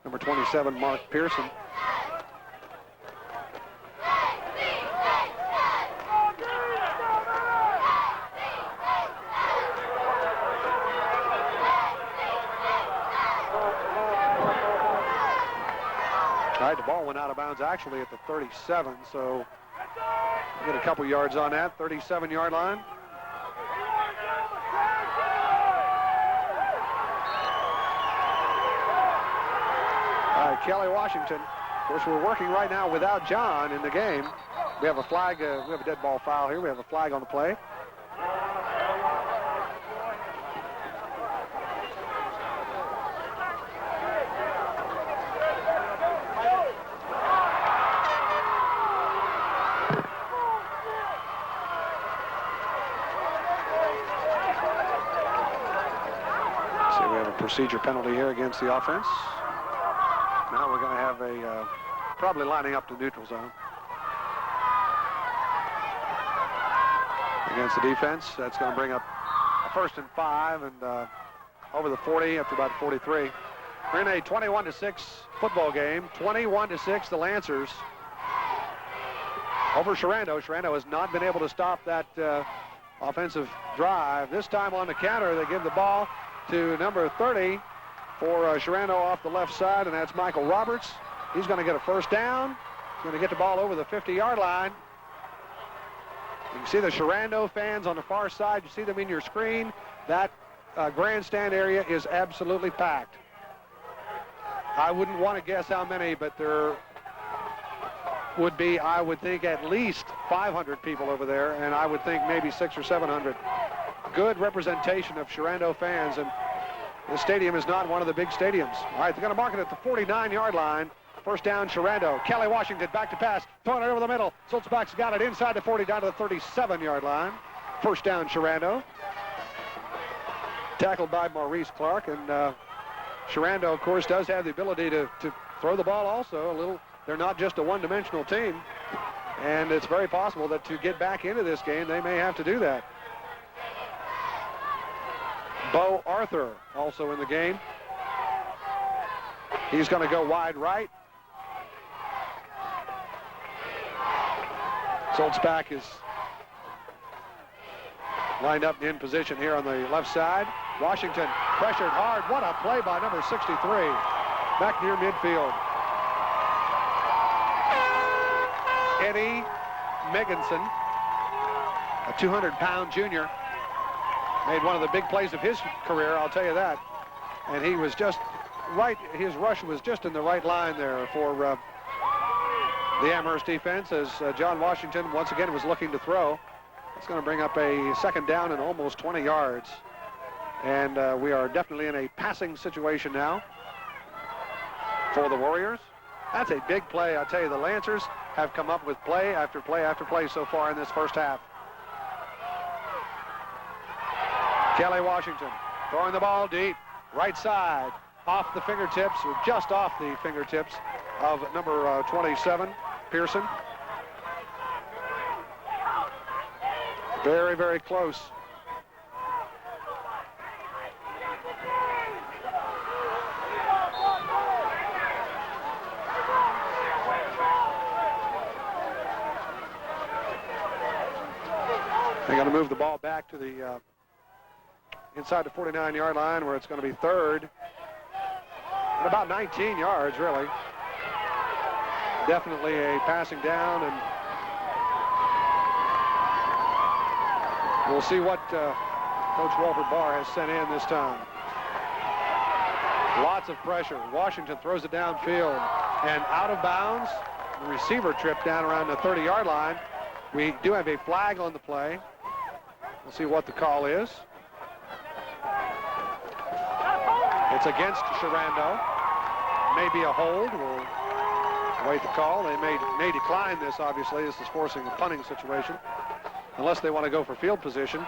S2: number 27, Mark Pearson. All right, the ball went out of bounds actually at the 37, so we'll get a couple yards on that, 37-yard line. Kelly Washington. Of course, we're working right now without John in the game. We have a flag, we have a dead ball foul here. We have a flag on the play. So we have a procedure penalty here against the offense. Now we're going to have a, probably lining up to neutral zone. Against the defense, that's going to bring up a 1st and 5 and over the 40 up to about 43. We're in a 21-6 football game. 21-6, the Lancers over Sherando. Sherando has not been able to stop that offensive drive. This time on the counter, they give the ball to number 30 for Sherando off the left side, and that's Michael Roberts. He's going to get a 1st down. He's going to get the ball over the 50-yard line. You can see the Sherando fans on the far side. You see them in your screen. That grandstand area is absolutely packed. I wouldn't want to guess how many, but there would be, I would think, at least 500 people over there, and I would think maybe 600 or 700. Good representation of Sherando fans, and the stadium is not one of the big stadiums. All right, they're going to mark it at the 49-yard line. 1st down, Sherando. Kelly Washington back to pass, throwing it over the middle. Sulzbach's got it inside the 40, down to the 37-yard line. 1st down, Sherando. Tackled by Maurice Clark, and Sherando, of course, does have the ability to throw the ball also a little. They're not just a one-dimensional team, and it's very possible that to get back into this game, they may have to do that. Bo Arthur also in the game. He's going to go wide right. Sulzbach is lined up in position here on the left side. Washington pressured hard. What a play by number 63. Back near midfield. Eddie Meganson, a 200-pound junior, made one of the big plays of his career, I'll tell you that. And he was just right, his rush was just in the right line there for the Amherst defense as John Washington once again was looking to throw. It's going to bring up a 2nd down and almost 20 yards. And we are definitely in a passing situation now for the Warriors. That's a big play. I tell you, the Lancers have come up with play after play after play so far in this 1st half. Kelly Washington throwing the ball deep, right side, off the fingertips, or just off the fingertips of number 27, Pearson. Very, very close. They're going to move the ball back to the inside the 49-yard line, where it's going to be 3rd and about 19 yards, really. Definitely a passing down, and we'll see what Coach Walter Barr has sent in this time. Lots of pressure. Washington throws it downfield and out of bounds. The receiver tripped down around the 30-yard line. We do have a flag on the play. We'll see what the call is. It's against Sherando. Maybe a hold. We'll wait the call. They may decline this, obviously. This is forcing a punting situation, unless they want to go for field position.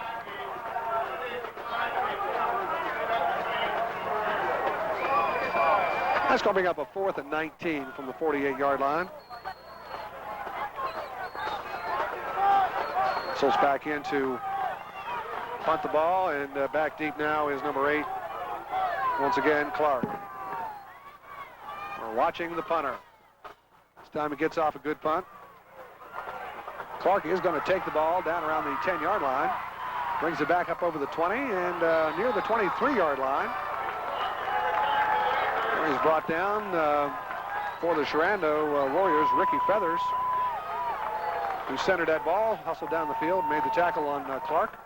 S2: That's going to bring up a 4th and 19 from the 48-yard line. Sulzbach in to punt the ball, and back deep now is number 8. Once again, Clark. We're watching the punter. This time he gets off a good punt. Clark is going to take the ball down around the 10-yard line. Brings it back up over the 20 and near the 23-yard line. He's brought down for the Sherando Warriors, Ricky Feathers, who centered that ball, hustled down the field, made the tackle on Clark.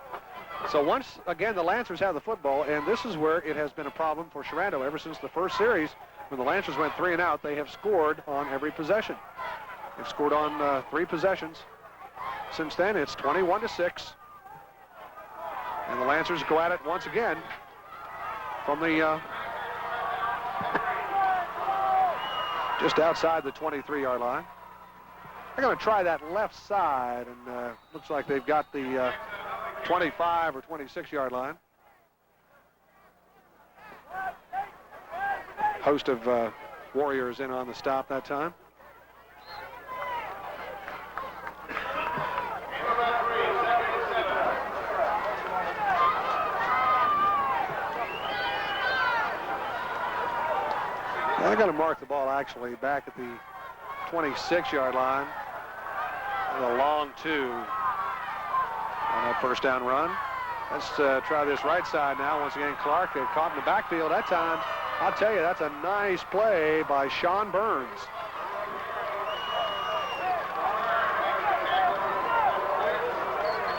S2: So once again, the Lancers have the football, and this is where it has been a problem for Sherando ever since the first series. When the Lancers went 3 and out, they have scored on every possession. They've scored on 3 possessions. Since then, it's 21-6. And the Lancers go at it once again from the just outside the 23-yard line. They're going to try that left side, and looks like they've got the 25 or 26-yard line. Host of Warriors in on the stop that time. They're going to mark the ball actually back at the 26-yard line. And a long 2 on that first down run. Let's try this right side now. Once again, Clark caught in the backfield that time. I'll tell you, that's a nice play by Sean Burns.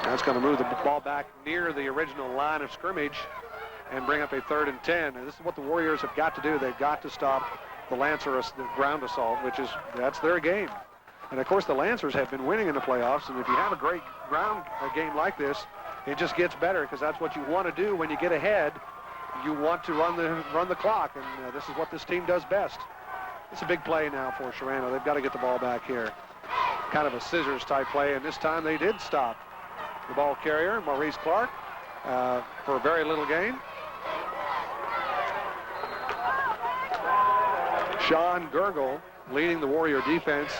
S2: That's going to move the ball back near the original line of scrimmage and bring up a 3rd and 10. And this is what the Warriors have got to do. They've got to stop the Lancers, the ground assault, that's their game. And of course, the Lancers have been winning in the playoffs. And if you have a great ground game like this, it just gets better, because that's what you want to do when you get ahead. You want to run the clock, and this is what this team does best. It's a big play now for SHERANDO. They've got to get the ball back here. Kind of a scissors type play, and this time they did stop the ball carrier, Maurice Clark, for a very little gain. Sean Gurgle leading the Warrior defense.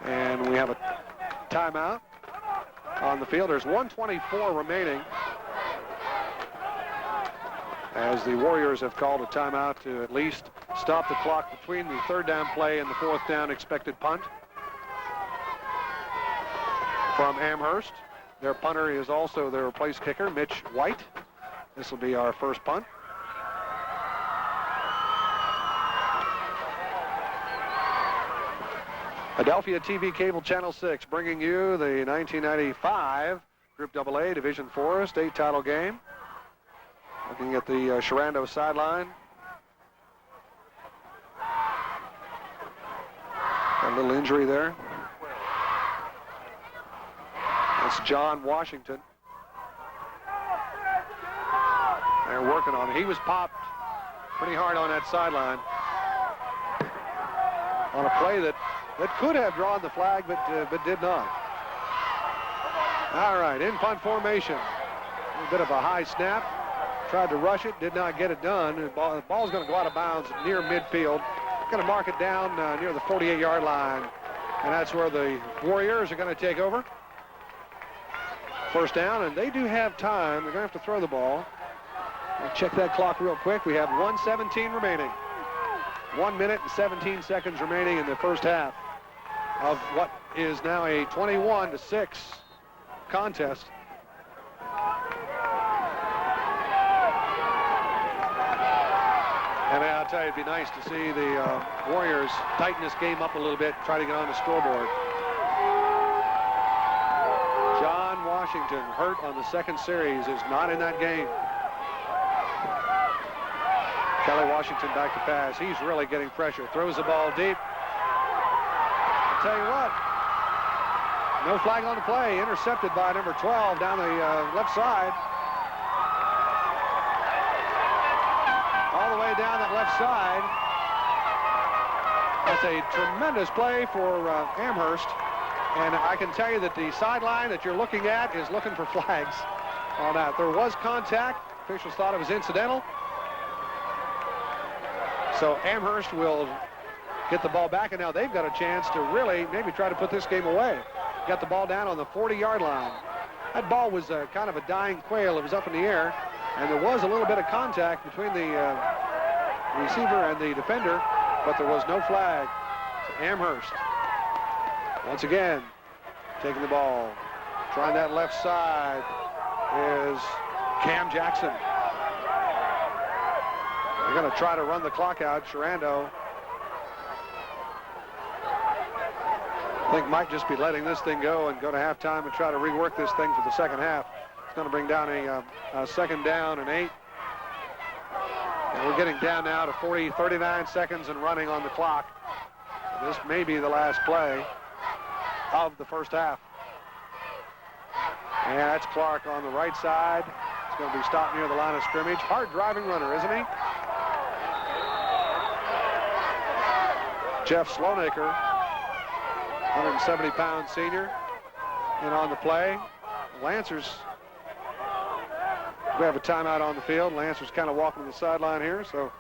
S2: And we have a timeout on the field. There's 1:24 remaining, as the Warriors have called a timeout to at least stop the clock between the 3rd down play and the 4th down expected punt from Amherst. Their punter is also their place kicker, Mitch White. This will be our first punt. Adelphia TV Cable Channel 6 bringing you the 1995 Group AA Division IV state title game. Looking at the SHERANDO sideline. Got a little injury there. That's John Washington. They're working on it. He was popped pretty hard on that sideline on a play that could have drawn the flag, but did not. All right, in punt formation. A little bit of a high snap. Tried to rush it, did not get it done. The ball's going to go out of bounds near midfield. Going to mark it down near the 48-yard line. And that's where the Warriors are going to take over. First down, and they do have time. They're going to have to throw the ball. I'll check that clock real quick. We have 1:17 remaining. 1 minute and 17 seconds remaining in the first half of what is now a 21-6 contest. And I'll tell you, it'd be nice to see the Warriors tighten this game up a little bit, try to get on the scoreboard. John Washington, hurt on the second series, is not in that game. Kelly Washington back to pass. He's really getting pressure. Throws the ball deep. I'll tell you what, no flag on the play. Intercepted by number 12 down the left side. All the way down that left side. That's a tremendous play for Amherst. And I can tell you that the sideline that you're looking at is looking for flags on that. There was contact. Officials thought it was incidental. So Amherst will get the ball back, and now they've got a chance to really maybe try to put this game away. Got the ball down on the 40-yard line. That ball was kind of a dying quail. It was up in the air, and there was a little bit of contact between the receiver and the defender, but there was no flag. So Amherst, once again, taking the ball. Trying that left side is Cam Jackson. They're going to try to run the clock out. SHERANDO, I think, might just be letting this thing go and go to halftime and try to rework this thing for the second half. It's going to bring down a second down and 8. We're getting down now to 39 seconds and running on the clock. This may be the last play of the first half. And that's Clark on the right side. He's going to be stopped near the line of scrimmage. Hard driving runner, isn't he? Jeff Slonaker, 170-pound senior, in on the play. Lancers, we have a timeout on the field. Lancers kind of walking to the sideline here, so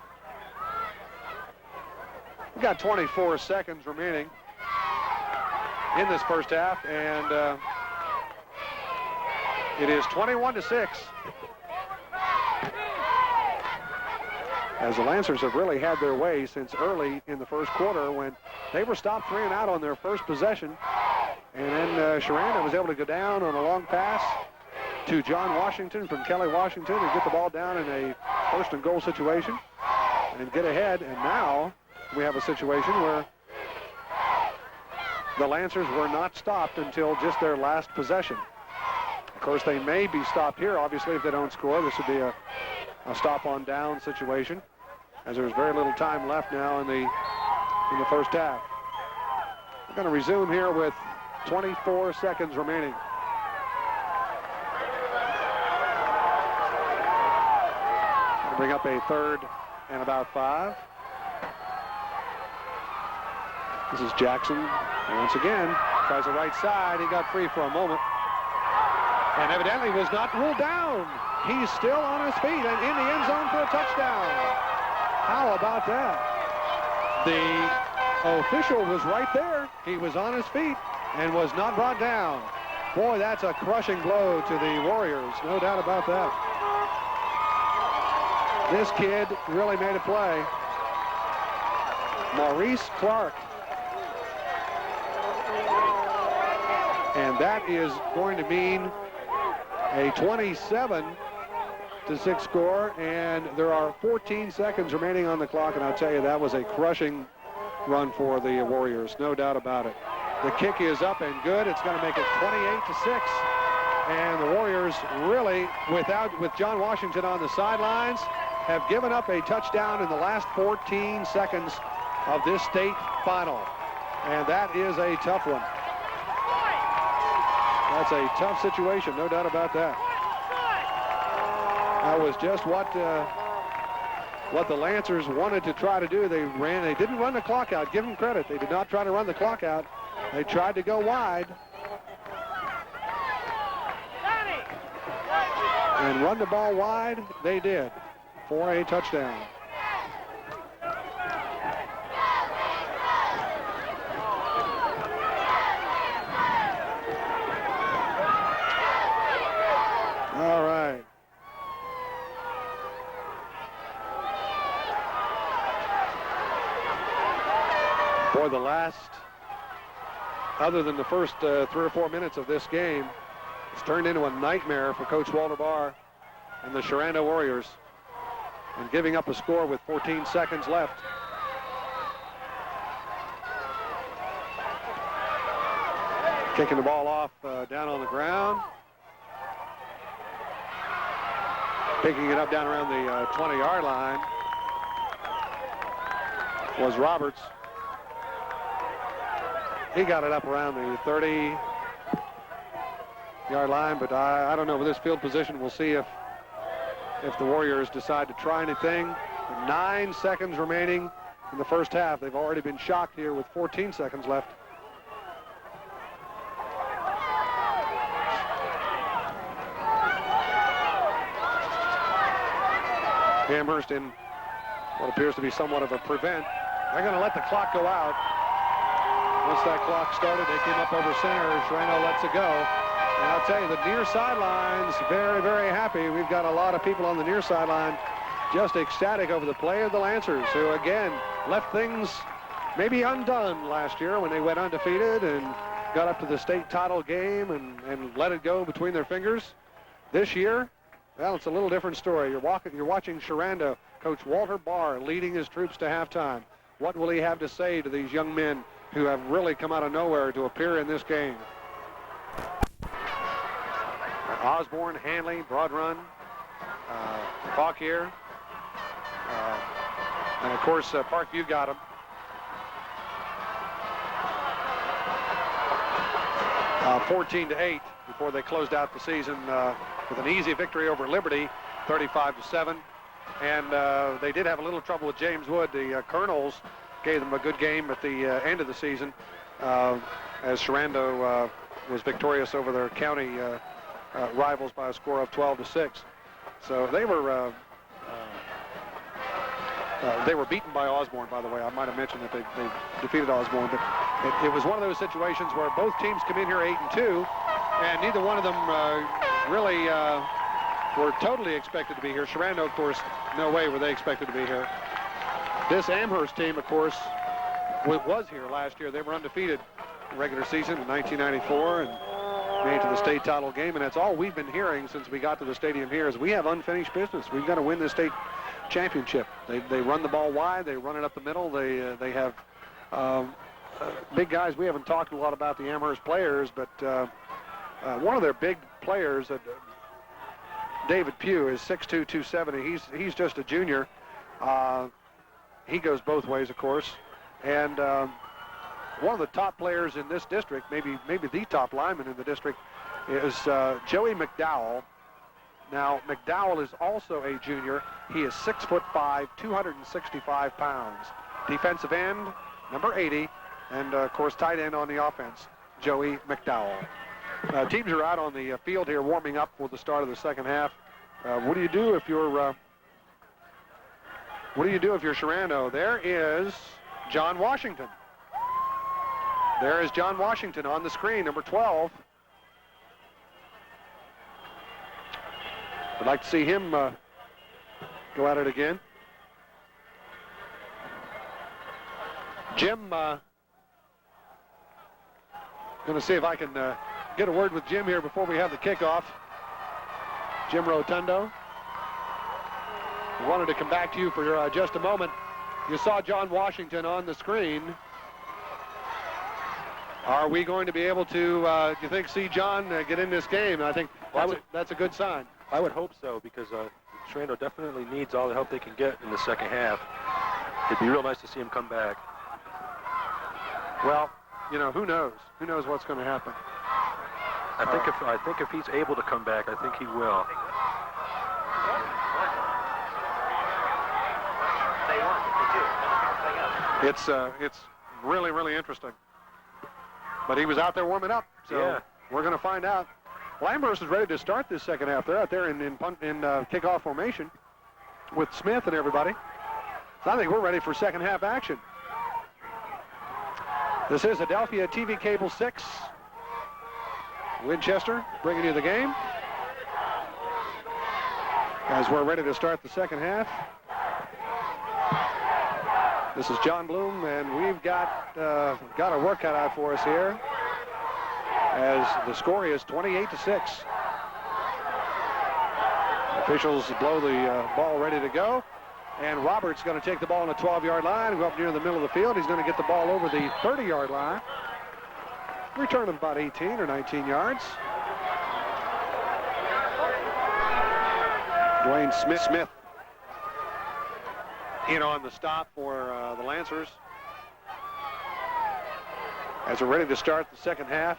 S2: we've got 24 seconds remaining in this first half, and it is 21-6. As the Lancers have really had their way since early in the first quarter when they were stopped 3 and out on their first possession. And then SHERANDO was able to go down on a long pass to John Washington from Kelly Washington and get the ball down in a first and goal situation and get ahead. And now we have a situation where the Lancers were not stopped until just their last possession. Of course, they may be stopped here, obviously, if they don't score. This would be a stop on down situation, as there's very little time left now in the first half. We're going to resume here with 24 seconds remaining. We'll bring up a 3rd and about 5. This is Jackson. Once again, tries the right side. He got free for a moment, and evidently was not ruled down. He's still on his feet and in the end zone for a touchdown. How about that? The official was right there. He was on his feet and was not brought down. Boy, that's a crushing blow to the Warriors. No doubt about that. This kid really made a play. Maurice Clark. And that is going to mean a 27-6 score, and there are 14 seconds remaining on the clock, and I'll tell you, that was a crushing run for the Warriors, no doubt about it. The kick is up and good. It's going to make it 28-6, and the Warriors really, with John Washington on the sidelines, have given up a touchdown in the last 14 seconds of this state final, and that is a tough one. That's a tough situation, no doubt about that. That was just what the Lancers wanted to try to do. They didn't run the clock out. Give them credit. They did not try to run the clock out. They tried to go wide and run the ball wide. They did for a touchdown. All right. For the last, other than the first 3 or 4 minutes of this game, it's turned into a nightmare for Coach Walter Barr and the SHERANDO Warriors, and giving up a score with 14 seconds left. Kicking the ball off down on the ground. Picking it up down around the 20-yard line was Roberts. He got it up around the 30-yard line, but I don't know with this field position. We'll see if the Warriors decide to try anything. 9 seconds remaining in the first half. They've already been shocked here with 14 seconds left. Amherst in what appears to be somewhat of a prevent. They're going to let the clock go out. Once that clock started, they came up over center. SHERANDO lets it go. And I'll tell you, the near sideline's very, very happy. We've got a lot of people on the near sideline just ecstatic over the play of the Lancers, who, again, left things maybe undone last year when they went undefeated and got up to the state title game and let it go between their fingers. This year, well, it's a little different story. You're watching SHERANDO, Coach Walter Barr leading his troops to halftime. What will he have to say to these young men who have really come out of nowhere to appear in this game? Osborne, Hanley, broad run. Fauquier. And of course, Parkview got him. 14-8 before they closed out the season with an easy victory over Liberty, 35-7. And they did have a little trouble with James Wood. The Colonels gave them a good game at the end of the season as SHERANDO was victorious over their county rivals by a score of 12-6. So they were beaten by Osborne, by the way. I might have mentioned that they defeated Osborne, but it was one of those situations where both teams come in here 8-2, and neither one of them really were totally expected to be here. SHERANDO, of course, no way were they expected to be here. This Amherst team, of course, was here last year. They were undefeated in regular season in 1994 and made it to the state title game, and that's all we've been hearing since we got to the stadium here is we have unfinished business. We've got to win the state championship. They run the ball wide. They run it up the middle. They have big guys. We haven't talked a lot about the Amherst players, but one of their big players, David Pugh, is 6'2", 270. He's just a junior. He goes both ways, of course. And one of the top players in this district, maybe the top lineman in the district, is Joey McDowell. Now, McDowell is also a junior. He is 6'5", 265 pounds. Defensive end, number 80, and of course, tight end on the offense, Joey McDowell. Teams are out on the field here warming up for the start of the second half. What do you do if you're SHERANDO? There is John Washington. There is John Washington on the screen, number 12. I'd like to see him go at it again. Jim, going to see if I can get a word with Jim here before we have the kickoff. Jim Rotundo. I wanted to come back to you for just a moment. You saw John Washington on the screen. Are we going to be able to, do you think, see John get in this game? I think that's a good sign.
S3: I would hope so, because SHERANDO definitely needs all the help they can get in the second half. It'd be real nice to see him come back.
S2: Well, you know, who knows? Who knows what's going to happen?
S3: I think if he's able to come back, I think he will.
S2: It's really, really interesting. But he was out there warming up, so yeah. We're going to find out. Well, Amherst is ready to start this second half. They're out there in kickoff formation with Smith and everybody. So I think we're ready for second half action. This is Adelphia TV Cable 6. Winchester bringing you the game as we're ready to start the second half. This is John Bloom, and we've got a work cut out for us here as the score is 28-6. Officials blow the ball ready to go, and Roberts going to take the ball on the 12-yard line and go up near the middle of the field. He's going to get the ball over the 30-yard line. Return of about 18 or 19 yards. Dwayne Smith in on the stop for the Lancers. As we're ready to start the second half,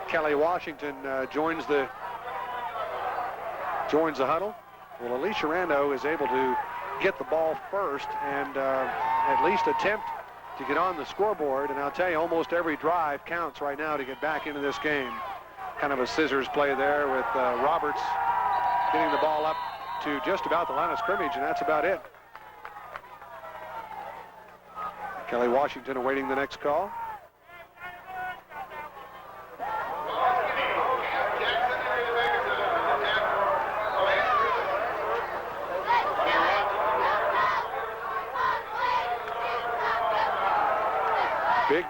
S2: Kelly Washington joins the huddle. Well, at least SHERANDO is able to get the ball first and at least attempt to get on the scoreboard. And I'll tell you, almost every drive counts right now to get back into this game. Kind of a scissors play there with Roberts getting the ball up to just about the line of scrimmage, and that's about it. Kelly Washington awaiting the next call.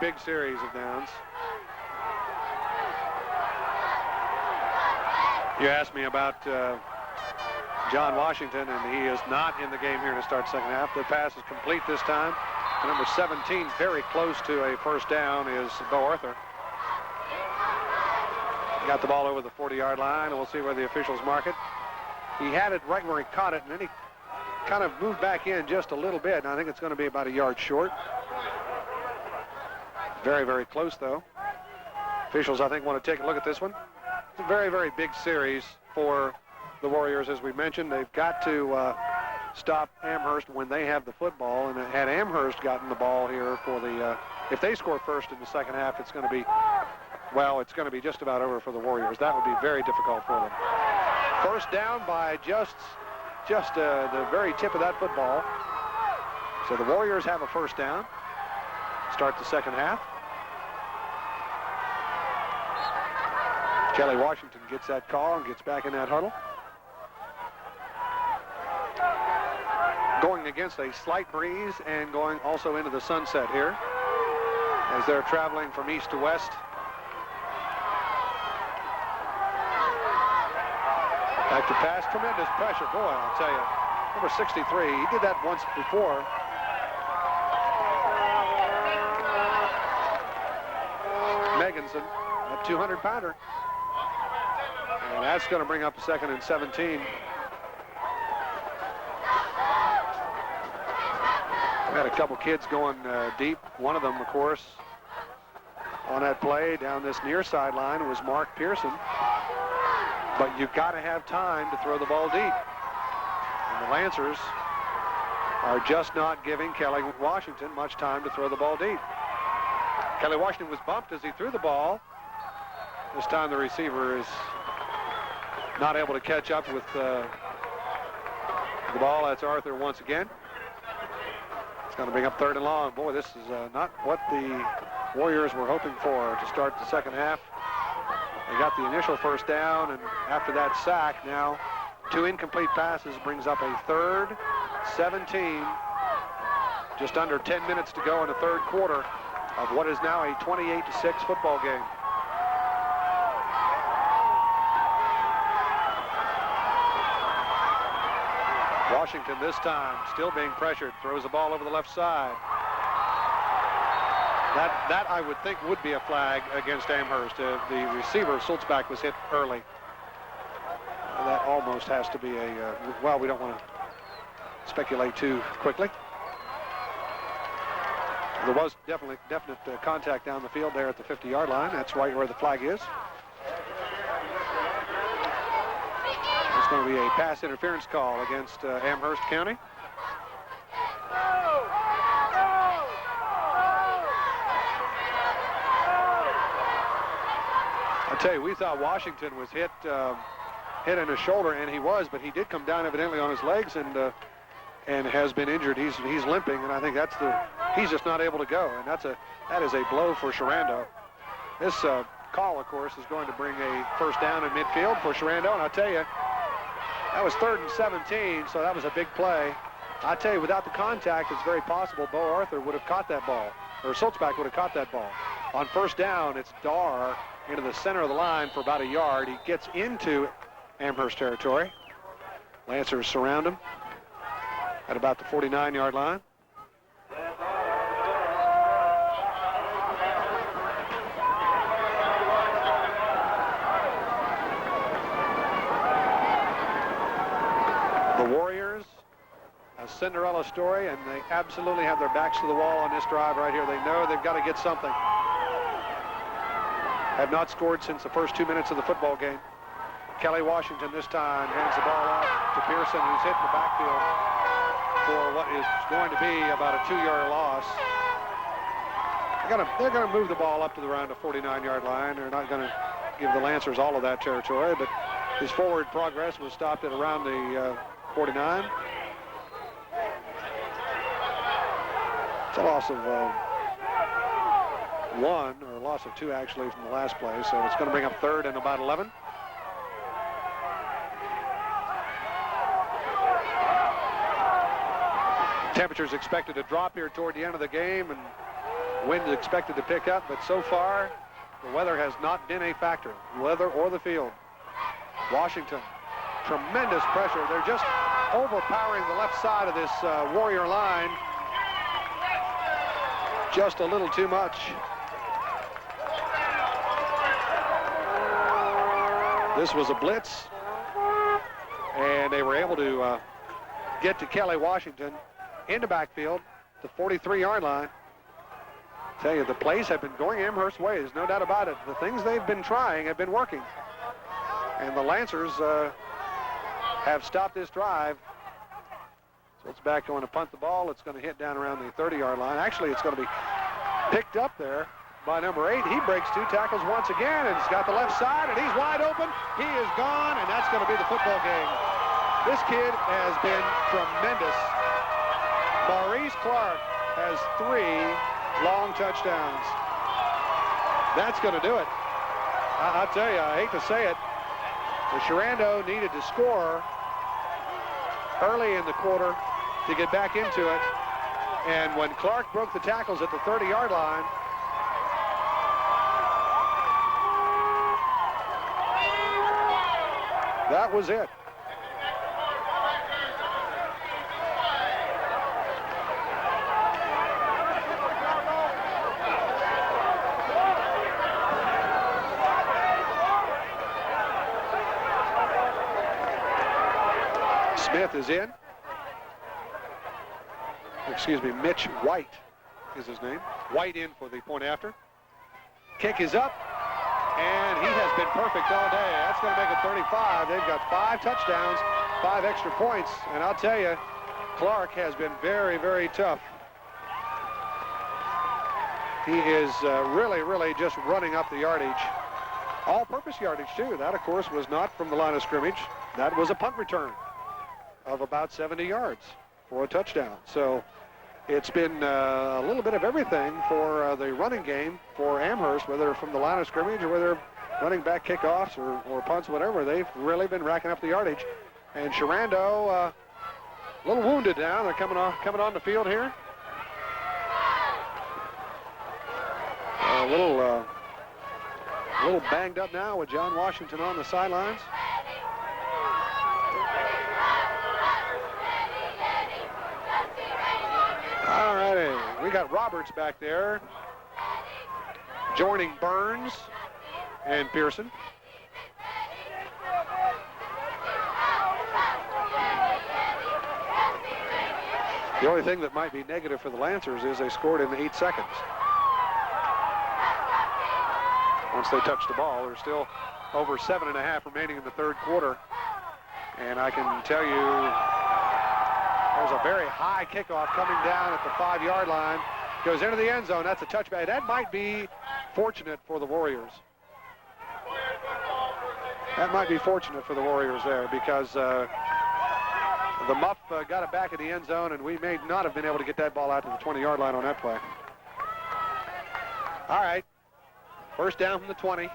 S2: Big series of downs. You asked me about John Washington, and he is not in the game here to start the second half. The pass is complete this time. Number 17, very close to a first down, is Bo Arthur. Got the ball over the 40-yard line, and we'll see where the officials mark it. He had it right where he caught it, and then he kind of moved back in just a little bit, and I think it's going to be about a yard short. Very, very close, though. Officials, I think, want to take a look at this one. It's a very, very big series for the Warriors, as we mentioned. They've got to stop Amherst when they have the football, and had Amherst gotten the ball here for the, if they score first in the second half, it's going to be, well, it's going to be just about over for the Warriors. That would be very difficult for them. First down by just the very tip of that football. So the Warriors have a first down. Start the second half. Kelly Washington gets that call and gets back in that huddle. Going against a slight breeze and going also into the sunset here as they're traveling from east to west. Back to pass, tremendous pressure. Boy, I'll tell you, number 63, he did that once before. Meganson, a 200-pounder. And that's going to bring up a 2nd and 17. Had a couple kids going deep. One of them, of course, on that play down this near sideline was Mark Pearson. But you've got to have time to throw the ball deep. And the Lancers are just not giving Kelly Washington much time to throw the ball deep. Kelly Washington was bumped as he threw the ball. This time the receiver is not able to catch up with the ball. That's Arthur once again. It's going to bring up 3rd and long. Boy, this is not what the Warriors were hoping for to start the second half. They got the initial first down, and after that sack, now 2 incomplete passes brings up a 3rd, 17. Just under 10 minutes to go in the third quarter of what is now a 28-6 football game. Washington this time still being pressured, throws the ball over the left side. That I would think would be a flag against Amherst. The receiver, Sulzbach, was hit early. That almost has to be a, well, we don't want to speculate too quickly. There was definite contact down the field there at the 50-yard line. That's right where the flag is. It's going to be a pass interference call against Amherst County. I tell you, we thought Washington was hit in his shoulder, and he was, but he did come down evidently on his legs and has been injured. He's limping, and I think he's just not able to go, and that is a blow for SHERANDO. This call, of course, is going to bring a first down in midfield for SHERANDO, and I'll tell you, that was 3rd and 17, so that was a big play. I tell you, without the contact, it's very possible Bo Arthur would have caught that ball, or Sulzbach would have caught that ball. On first down, it's Dar into the center of the line for about a yard. He gets into Amherst territory. Lancers surround him at about the 49-yard line. The Warriors, a Cinderella story, and they absolutely have their backs to the wall on this drive right here. They know they've got to get something. Have not scored since the first 2 minutes of the football game. Kelly Washington this time hands the ball off to Pearson, who's hit in the backfield for what is going to be about a 2-yard loss. They're going to move the ball up to around the 49-yard line. They're not going to give the Lancers all of that territory, but his forward progress was stopped at around the 49. It's a loss of 1, or a loss of 2 actually from the last play, so it's going to bring up 3rd and about 11. Temperatures expected to drop here toward the end of the game, and wind is expected to pick up, but so far the weather has not been a factor, weather or the field. Washington, tremendous pressure. They're just overpowering the left side of this Warrior line just a little too much. This was a blitz, and they were able to get to Kelly Washington in the backfield, the 43-yard line. Tell you, the plays have been going Amherst's way. There's no doubt about it. The things they've been trying have been working. And the Lancers have stopped this drive. So it's back going to punt the ball. It's going to hit down around the 30-yard line. Actually, it's going to be picked up there by number 8. He breaks 2 tackles once again, and he's got the left side, and he's wide open. He is gone, and that's going to be the football game. This kid has been tremendous. Maurice Clark has 3 long touchdowns. That's going to do it. I'll tell you, I hate to say it, but SHERANDO needed to score early in the quarter to get back into it. And when Clark broke the tackles at the 30-yard line, that was it. Smith is in. Excuse me, Mitch White is his name. White in for the point after. Kick is up, and he has been perfect all day. That's going to make it 35. They've got 5 touchdowns, 5 extra points, and I'll tell you, Clark has been very, very tough. He is really just running up the yardage. All-purpose yardage, too. That, of course, was not from the line of scrimmage. That was a punt return of about 70 yards for a touchdown. So it's been a little bit of everything for the running game for Amherst, whether from the line of scrimmage or whether running back kickoffs or punts, whatever. They've really been racking up the yardage. And SHERANDO a little wounded now. They're coming on the field here. A little banged up now with John Washington on the sidelines. All righty, we got Roberts back there, joining Burns and Pearson. The only thing that might be negative for the Lancers is they scored in 8 seconds. Once they touched the ball, there's still over 7.5 remaining in the third quarter. And I can tell you, there's a very high kickoff coming down at the 5-yard line. Goes into the end zone. That's a touchback. That might be fortunate for the Warriors. That might be fortunate for the Warriors there because the Muff got it back in the end zone, and we may not have been able to get that ball out to the 20-yard line on that play. All right. First down from the 20.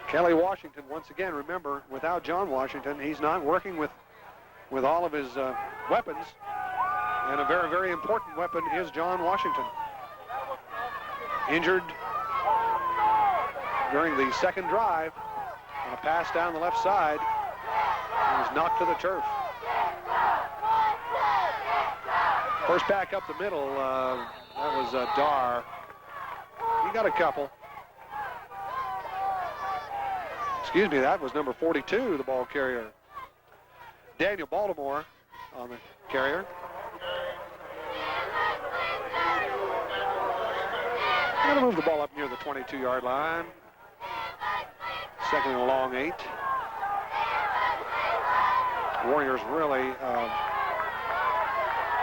S2: Kelly Washington, once again, remember, without John Washington, he's not working with all of his weapons. And a very, very important weapon is John Washington. Injured during the second drive on a pass down the left side. He was knocked to the turf. First back up the middle, that was Dar. He got a couple. Excuse me, that was number 42, the ball carrier. Daniel Baltimore on the carrier. Going to move the ball up near the 22-yard line. Second and a long 8. Warriors really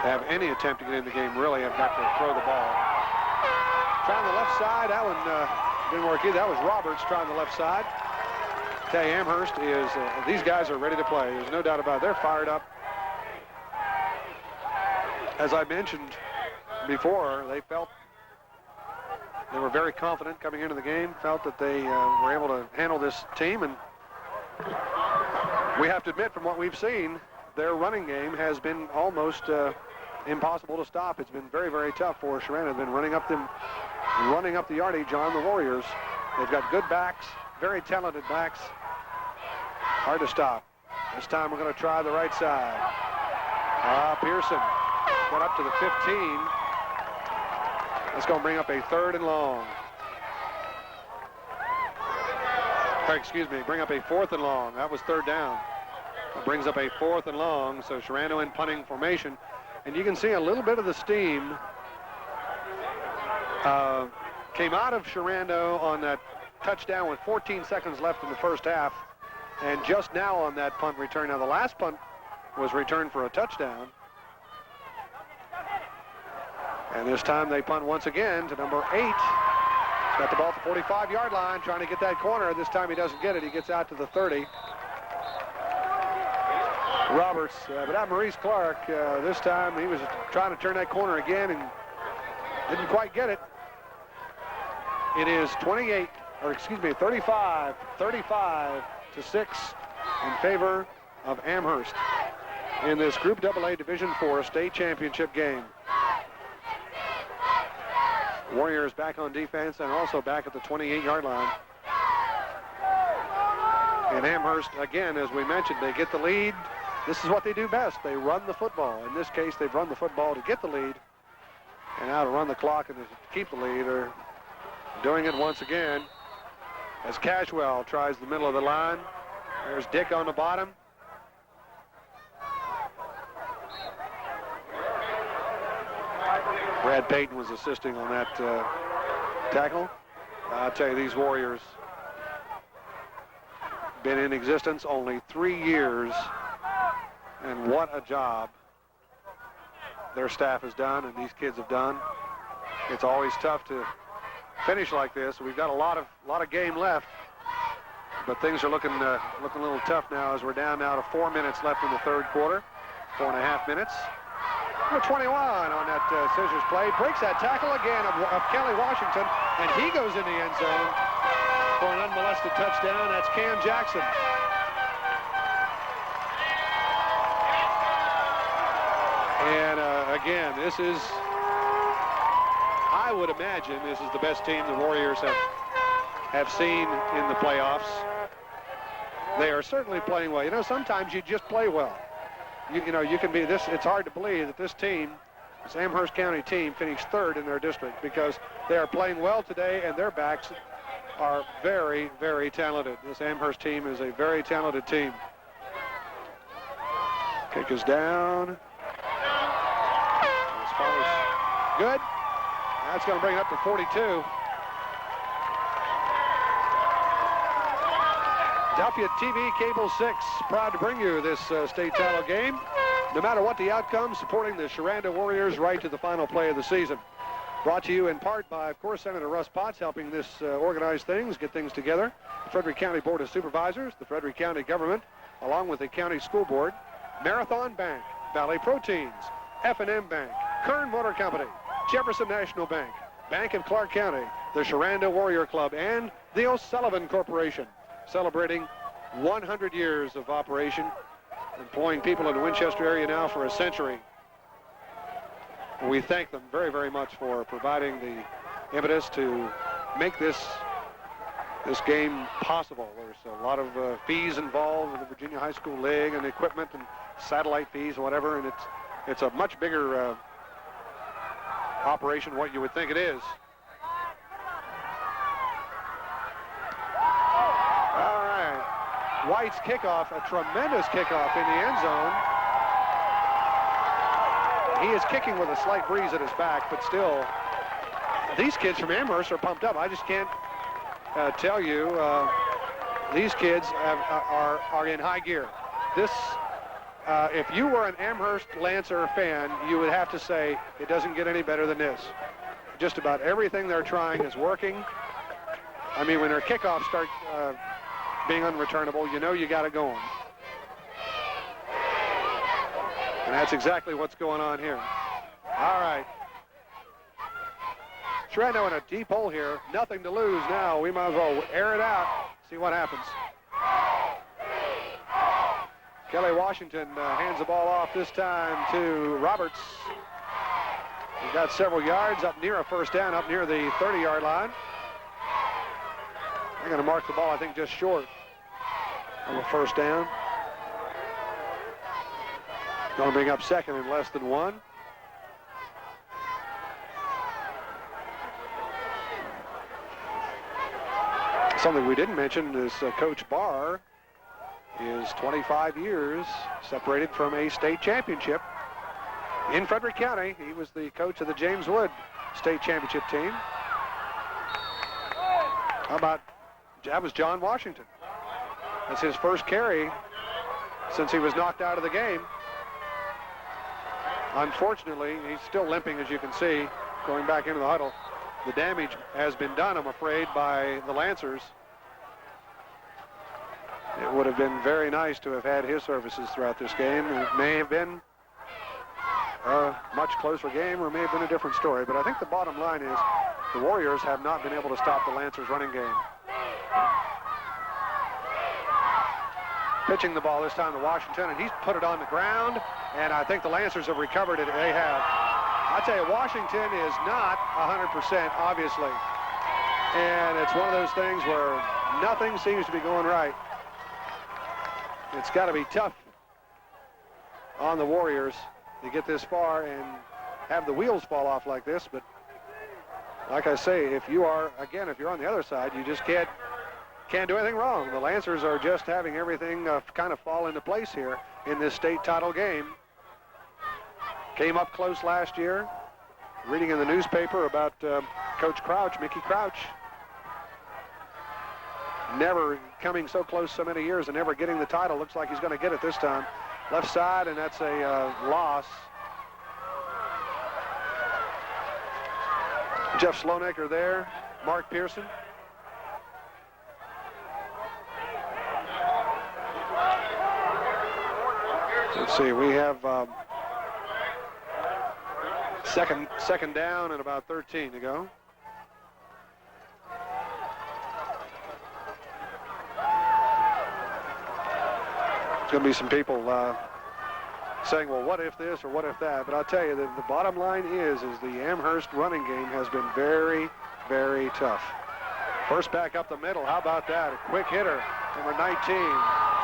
S2: have any attempt to get in the game, really have got to throw the ball. Trying the left side, that one didn't work either. That was Roberts trying the left side. Tell you, Amherst is, these guys are ready to play. There's no doubt about it. They're fired up. As I mentioned before, they were very confident coming into the game, felt that they were able to handle this team, and we have to admit from what we've seen, their running game has been almost impossible to stop. It's been very, very tough for SHERANDO. They've been running up the yardage on the Warriors. They've got good backs, very talented backs. Hard to stop. This time we're going to try the right side. Pearson got up to the 15. That's going to bring up a 3rd and long. bring up a 4th and long. That was 3rd down. It brings up a 4th and long, so SHERANDO in punting formation. And you can see a little bit of the steam came out of SHERANDO on that touchdown with 14 seconds left in the first half. And just now on that punt return. Now, the last punt was returned for a touchdown. And this time they punt once again to number 8. He's got the ball at the 45-yard line, trying to get that corner. This time he doesn't get it. He gets out to the 30. Roberts, but not Maurice Clark. This time he was trying to turn that corner again and didn't quite get it. It is 35 to 6 in favor of Amherst in this Group AA Division IV state championship game. Warriors back on defense and also back at the 28-yard line. And Amherst, again, as we mentioned, they get the lead. This is what they do best. They run the football. In this case, they've run the football to get the lead. And now to run the clock and to keep the lead. They're doing it once again as Cashwell tries the middle of the line. There's Dick on the bottom. Brad Payton was assisting on that tackle. I'll tell you, these Warriors been in existence only 3 years, and what a job their staff has done and these kids have done. It's always tough to finish like this. We've got a lot of game left, but things are looking a little tough now as we're down now to 4 minutes left in the third quarter. 4.5 minutes. Number 21 on that scissors play. Breaks that tackle again of Kelly Washington, and he goes in the end zone for an unmolested touchdown. That's Cam Jackson. And again, this is, I would imagine, this is the best team the Warriors have seen in the playoffs. They are certainly playing well. You know, sometimes you just play well. You know, you can be this. It's hard to believe that this team, this Amherst County team, finished 3rd in their district because they are playing well today and their backs are very, very talented. This Amherst team is a very talented team. Kick is down. As far as good. That's going to bring it up to 42. Philadelphia TV Cable 6, proud to bring you this state title game. No matter what the outcome, supporting the SHERANDO Warriors right to the final play of the season. Brought to you in part by, of course, Senator Russ Potts, helping this organize things, get things together. The Frederick County Board of Supervisors, the Frederick County government, along with the county school board, Marathon Bank, Valley Proteins, F&M Bank, Kern Motor Company, Jefferson National Bank, Bank of Clark County, the SHERANDO Warrior Club, and the O'Sullivan Corporation, celebrating 100 years of operation, employing people in the Winchester area now for a century. We thank them very, very much for providing the impetus to make this game possible. There's a lot of fees involved with the Virginia High School League and equipment and satellite fees and whatever, and it's a much bigger operation than what you would think it is. All right, White's kickoff, a tremendous kickoff in the end zone. He is kicking with a slight breeze at his back, but still, these kids from Amherst are pumped up. I just can't tell you, these kids are in high gear. This, if you were an Amherst Lancer fan, you would have to say it doesn't get any better than this. Just about everything they're trying is working. I mean, when their kickoffs start being unreturnable, you know you got to go on. And that's exactly what's going on here. All right. SHERANDO in a deep hole here. Nothing to lose now. We might as well air it out, see what happens. Kelly Washington hands the ball off this time to Roberts. He's got several yards up near a first down, up near the 30-yard line. They're going to mark the ball, I think, just short of a first down. Going to bring up second and less than 1. Something we didn't mention is Coach Barr is 25 years separated from a state championship in Frederick County. He was the coach of the James Wood state championship team. How about, that was John Washington. That's his first carry since he was knocked out of the game. Unfortunately, he's still limping, as you can see, going back into the huddle. The damage has been done, I'm afraid, by the Lancers. It would have been very nice to have had his services throughout this game. It may have been a much closer game, or may have been a different story, but I think the bottom line is the Warriors have not been able to stop the Lancers running game. Pitching the ball this time to Washington, and he's put it on the ground, and I think the Lancers have recovered it. They have. I tell you, Washington is not 100%, obviously, and it's one of those things where nothing seems to be going right. It's got to be tough on the Warriors to get this far and have the wheels fall off like this, but like I say, if you're on the other side, you just can't do anything wrong. The Lancers are just having everything kind of fall into place here in this state title game. Came up close last year. Reading in the newspaper about Coach Crouch, Mickey Crouch, never coming so close so many years and never getting the title. Looks like he's going to get it this time. Left side, and that's a loss. Jeff Sloanaker there, Mark Pearson. Let's see, we have second down and about 13 to go. There's going to be some people saying, well, what if this or what if that? But I'll tell you, the bottom line is the Amherst running game has been very, very tough. First back up the middle. How about that? A quick hitter, number 19.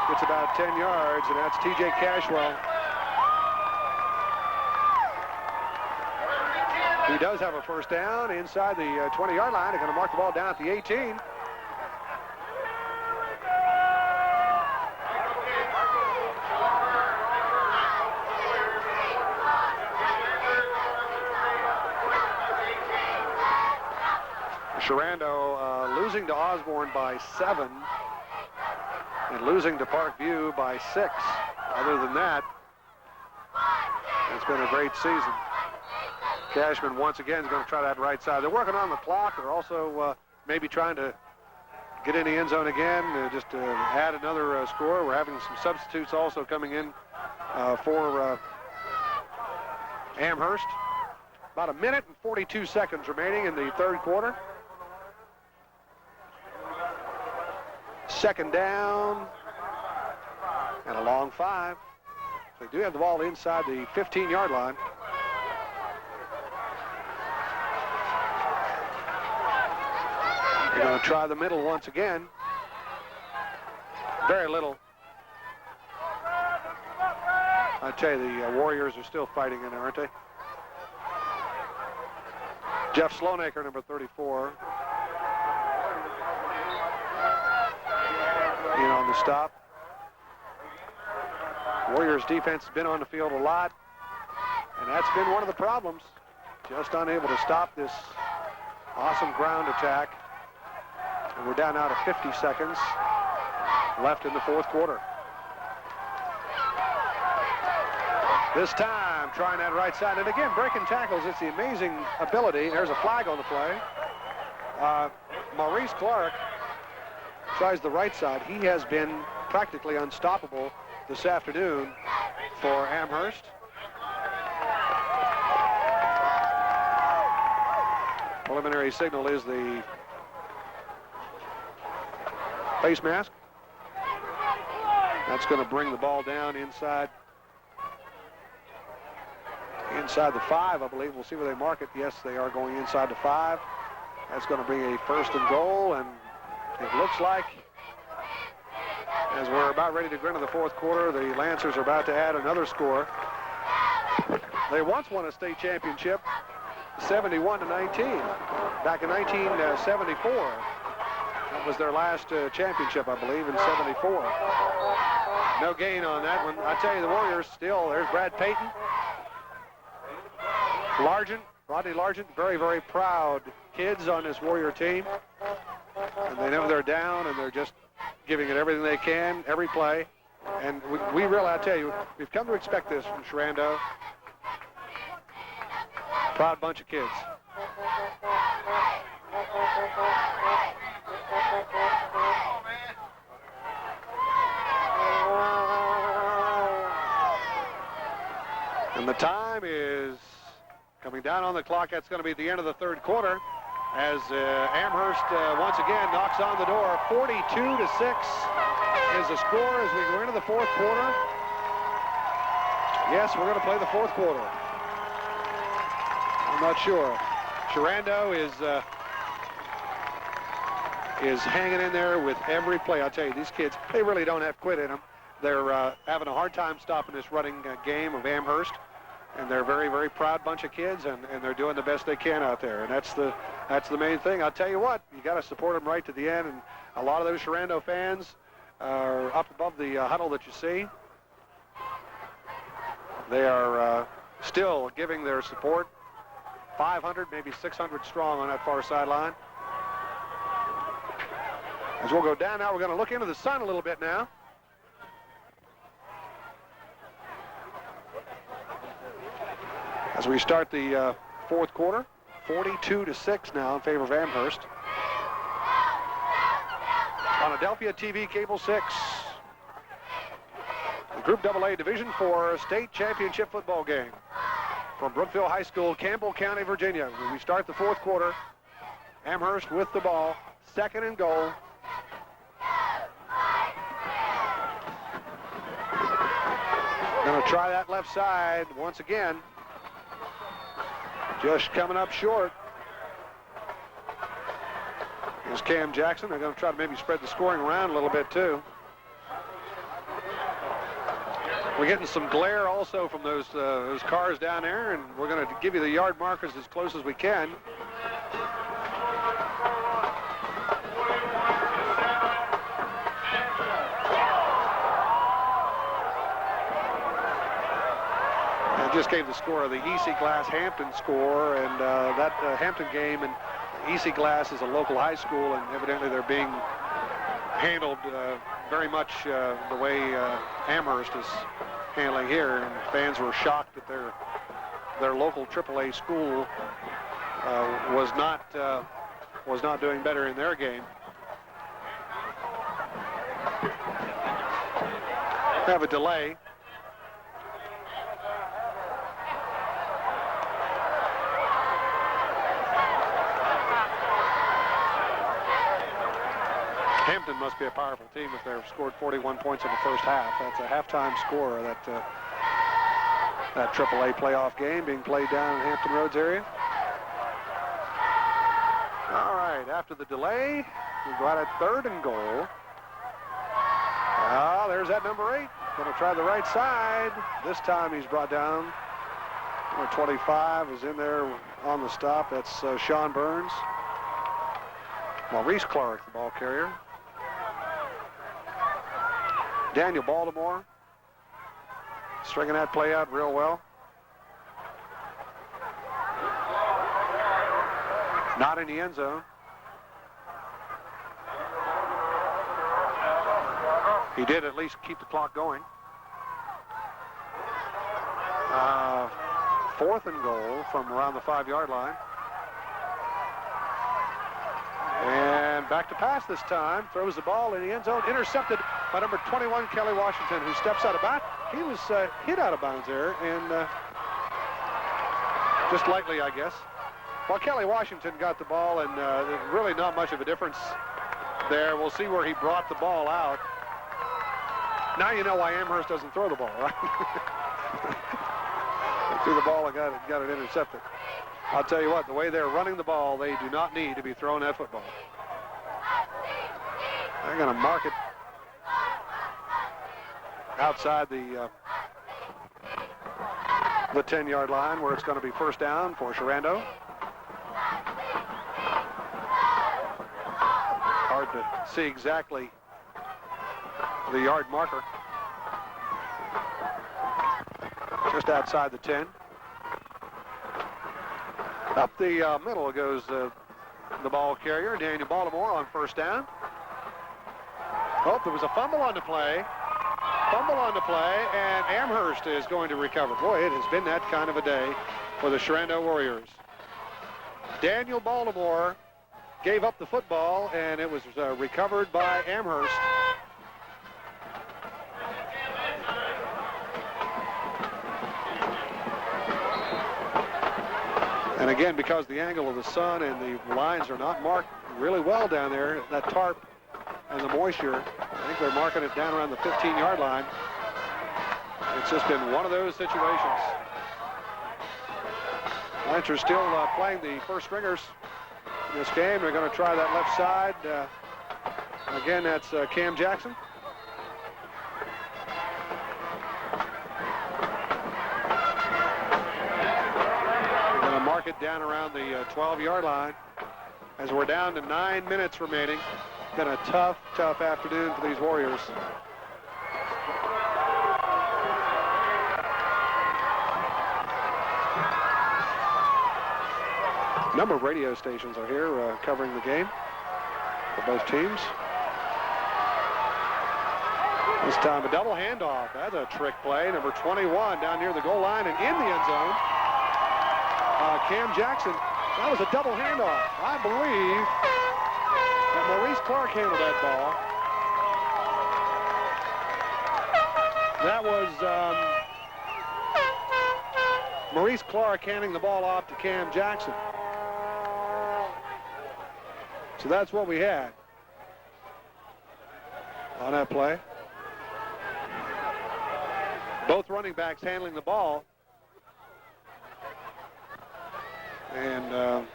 S2: Gets about 10 yards, and that's T.J. Cashwell. He does have a first down inside the 20-yard line. They're going to mark the ball down at the 18. SHERANDO losing to Osborne by 7 and losing to Parkview by 6. Other than that, it's been a great season. Cashman once again is going to try that right side. They're working on the clock. They're also maybe trying to get in the end zone again, just to add another score. We're having some substitutes also coming in for Amherst. About a minute and 42 seconds remaining in the third quarter. Second down and a long 5. They do have the ball inside the 15-yard line. They're going to try the middle once again. Very little. I tell you, the Warriors are still fighting in there, aren't they? Jeff Sloanaker, number 34. In on the stop. Warriors defense has been on the field a lot, and that's been one of the problems. Just unable to stop this awesome ground attack. And we're down now to 50 seconds left in the fourth quarter. This time, trying that right side. And again, breaking tackles, it's the amazing ability. There's a flag on the play. Maurice Clark tries the right side. He has been practically unstoppable this afternoon for Amherst. Preliminary signal is the face mask. That's going to bring the ball down inside the 5, I believe. We'll see where they mark it. Yes, they are going inside the 5. That's going to be a first and goal, and it looks like, as we're about ready to go into the fourth quarter, the Lancers are about to add another score. They once won a state championship, 71-19, back in 1974. That was their last championship, I believe, in '74. No gain on that one. I tell you, the Warriors still, there's Brad Payton. Rodney Largent, very, very proud kids on this Warrior team. And they know they're down, and they're just giving it everything they can, every play. And we really, I tell you, we've come to expect this from SHERANDO. Proud bunch of kids. And the time is coming down on the clock. That's going to be at the end of the third quarter as Amherst once again knocks on the door. 42-6 is the score as we go into the fourth quarter. Yes, we're going to play the fourth quarter. I'm not sure. SHERANDO is hanging in there with every play. I'll tell you, these kids, they really don't have quit in them. They're having a hard time stopping this running game of Amherst. And they're a very, very proud bunch of kids, and they're doing the best they can out there. And that's the main thing. I'll tell you what, you got to support them right to the end. And a lot of those SHERANDO fans are up above the huddle that you see. They are still giving their support. 500, maybe 600 strong on that far sideline. As we'll go down now, we're going to look into the sun a little bit now. As we start the fourth quarter, 42-6 now in favor of Amherst. On Adelphia TV Cable 6, the Group AA Division IV State Championship football game from Brookville High School, Campbell County, Virginia. When we start the fourth quarter, Amherst with the ball, second and goal. Going to try that left side once again. Just coming up short. Here's Cam Jackson. They're going to try to maybe spread the scoring around a little bit too. We're getting some glare also from those cars down there, and we're going to give you the yard markers as close as we can. Just gave the score of the EC Glass Hampton score, and that Hampton game, and EC Glass is a local high school, and evidently they're being handled very much the way Amherst is handling here, and fans were shocked that their local AAA school was not doing better in their game. We have a delay. Hampton must be a powerful team if they've scored 41 points in the first half. That's a halftime score of that AAA playoff game being played down in Hampton Roads area. All right, after the delay, we go out at third and goal. There's that number 8. Going to try the right side. This time he's brought down. Number 25 is in there on the stop. That's Sean Burns. Maurice Clark, the ball carrier. Daniel Baltimore stringing that play out real well. Not in the end zone. He did at least keep the clock going. Fourth and goal from around the 5-yard line. And back to pass this time. Throws the ball in the end zone. Intercepted by number 21, Kelly Washington, who steps out of bounds. He was hit out of bounds there, and just lightly, I guess. Well, Kelly Washington got the ball, and really not much of a difference there. We'll see where he brought the ball out. Now you know why Amherst doesn't throw the ball, right? They threw the ball and got it intercepted. I'll tell you what, the way they're running the ball, they do not need to be throwing that football. They're going to mark it outside the 10-yard line, where it's going to be first down for SHERANDO. Hard to see exactly the yard marker. Just outside the 10. Up the middle goes the ball carrier, Daniel Baltimore, on first down. Oh, there was a fumble on the play. And Amherst is going to recover. Boy, it has been that kind of a day for the SHERANDO Warriors. Daniel Baltimore gave up the football, and it was recovered by Amherst. And again, because the angle of the sun and the lines are not marked really well down there, that tarp and the moisture, I think they're marking it down around the 15-yard line. It's just been one of those situations. Lancers still playing the first stringers in this game. They're going to try that left side. Again, that's Cam Jackson. Mark it down around the 12-yard line as we're down to 9 minutes remaining. It's been a tough afternoon for these Warriors. A number of radio stations are here covering the game for both teams. This time a double handoff. That's a trick play. Number 21 down near the goal line and in the end zone. Cam Jackson, that was a double handoff. I believe that Maurice Clark handled that ball. That was Maurice Clark handing the ball off to Cam Jackson. So that's what we had on that play. Both running backs handling the ball. And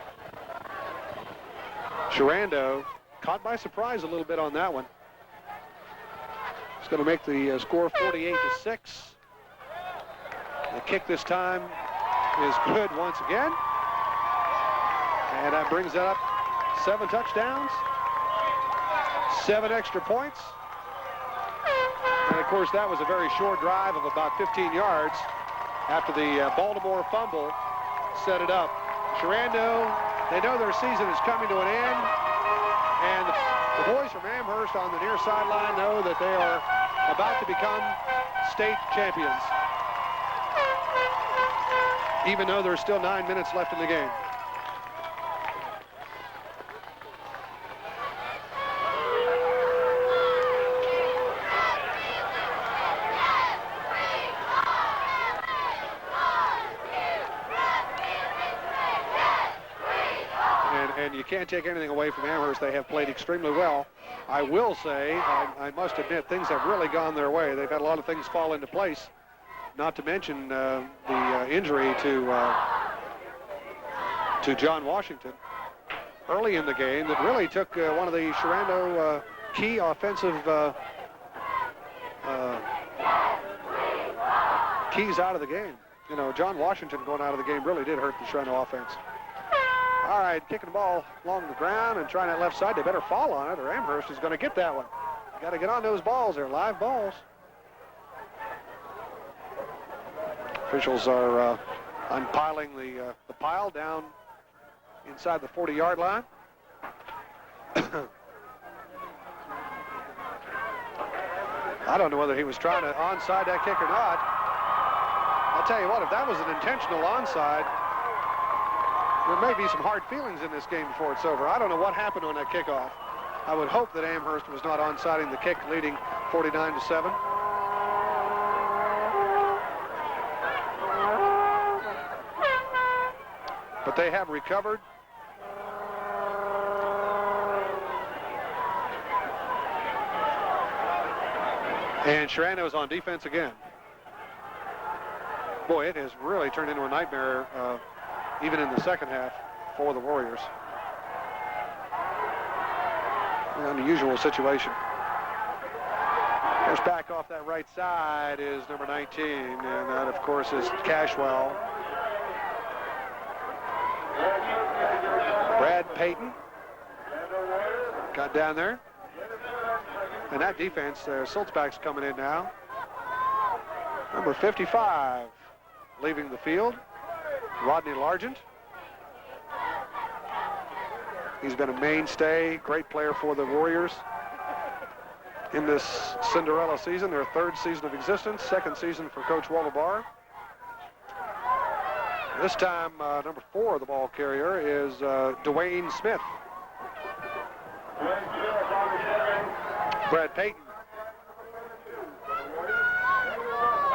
S2: SHERANDO caught by surprise a little bit on that one. It's going to make the score 48-6. The kick this time is good once again. And that brings it up 7 touchdowns, 7 extra points. And of course, that was a very short drive of about 15 yards after the Baltimore fumble set it up. SHERANDO, they know their season is coming to an end, and the boys from Amherst on the near sideline know that they are about to become state champions, even though there's still 9 minutes left in the game. And you can't take anything away from Amherst. They have played extremely well. I will say, I must admit, things have really gone their way. They've had a lot of things fall into place, not to mention the injury to John Washington early in the game that really took one of the SHERANDO key offensive keys out of the game. You know, John Washington going out of the game really did hurt the SHERANDO offense. All right, kicking the ball along the ground and trying that left side. They better fall on it or Amherst is going to get that one. Got to get on those balls. They're live balls. Officials are unpiling the pile down inside the 40-yard line. I don't know whether he was trying to onside that kick or not. I'll tell you what, if that was an intentional onside, there may be some hard feelings in this game before it's over. I don't know what happened on that kickoff. I would hope that Amherst was not onsiding the kick, leading 49-7. But they have recovered. And SHERANDO is on defense again. Boy, it has really turned into a nightmare even in the second half for the Warriors. An unusual situation. First back off that right side is number 19, and that, of course, is Cashwell. Brad Payton got down there. And that defense, Sulzbach's coming in now. Number 55 leaving the field, Rodney Largent. He's been a mainstay, great player for the Warriors in this Cinderella season, their third season of existence, second season for Coach Walter Barr. This time, number 4, the ball carrier, is Dwayne Smith. Brad Payton.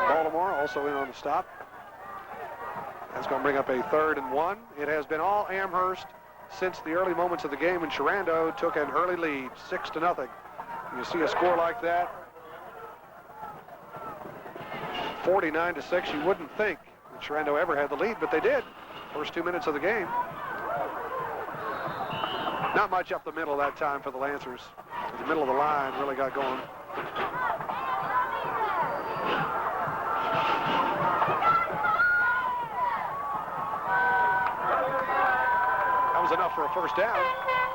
S2: Baltimore also in on the stop. That's going to bring up a 3rd and 1. It has been all Amherst since the early moments of the game when Sherando took an early lead, 6-0. You see a score like that, 49-6, you wouldn't think that Sherando ever had the lead, but they did. First 2 minutes of the game. Not much up the middle that time for the Lancers. The middle of the line really got going. That was enough for a first down.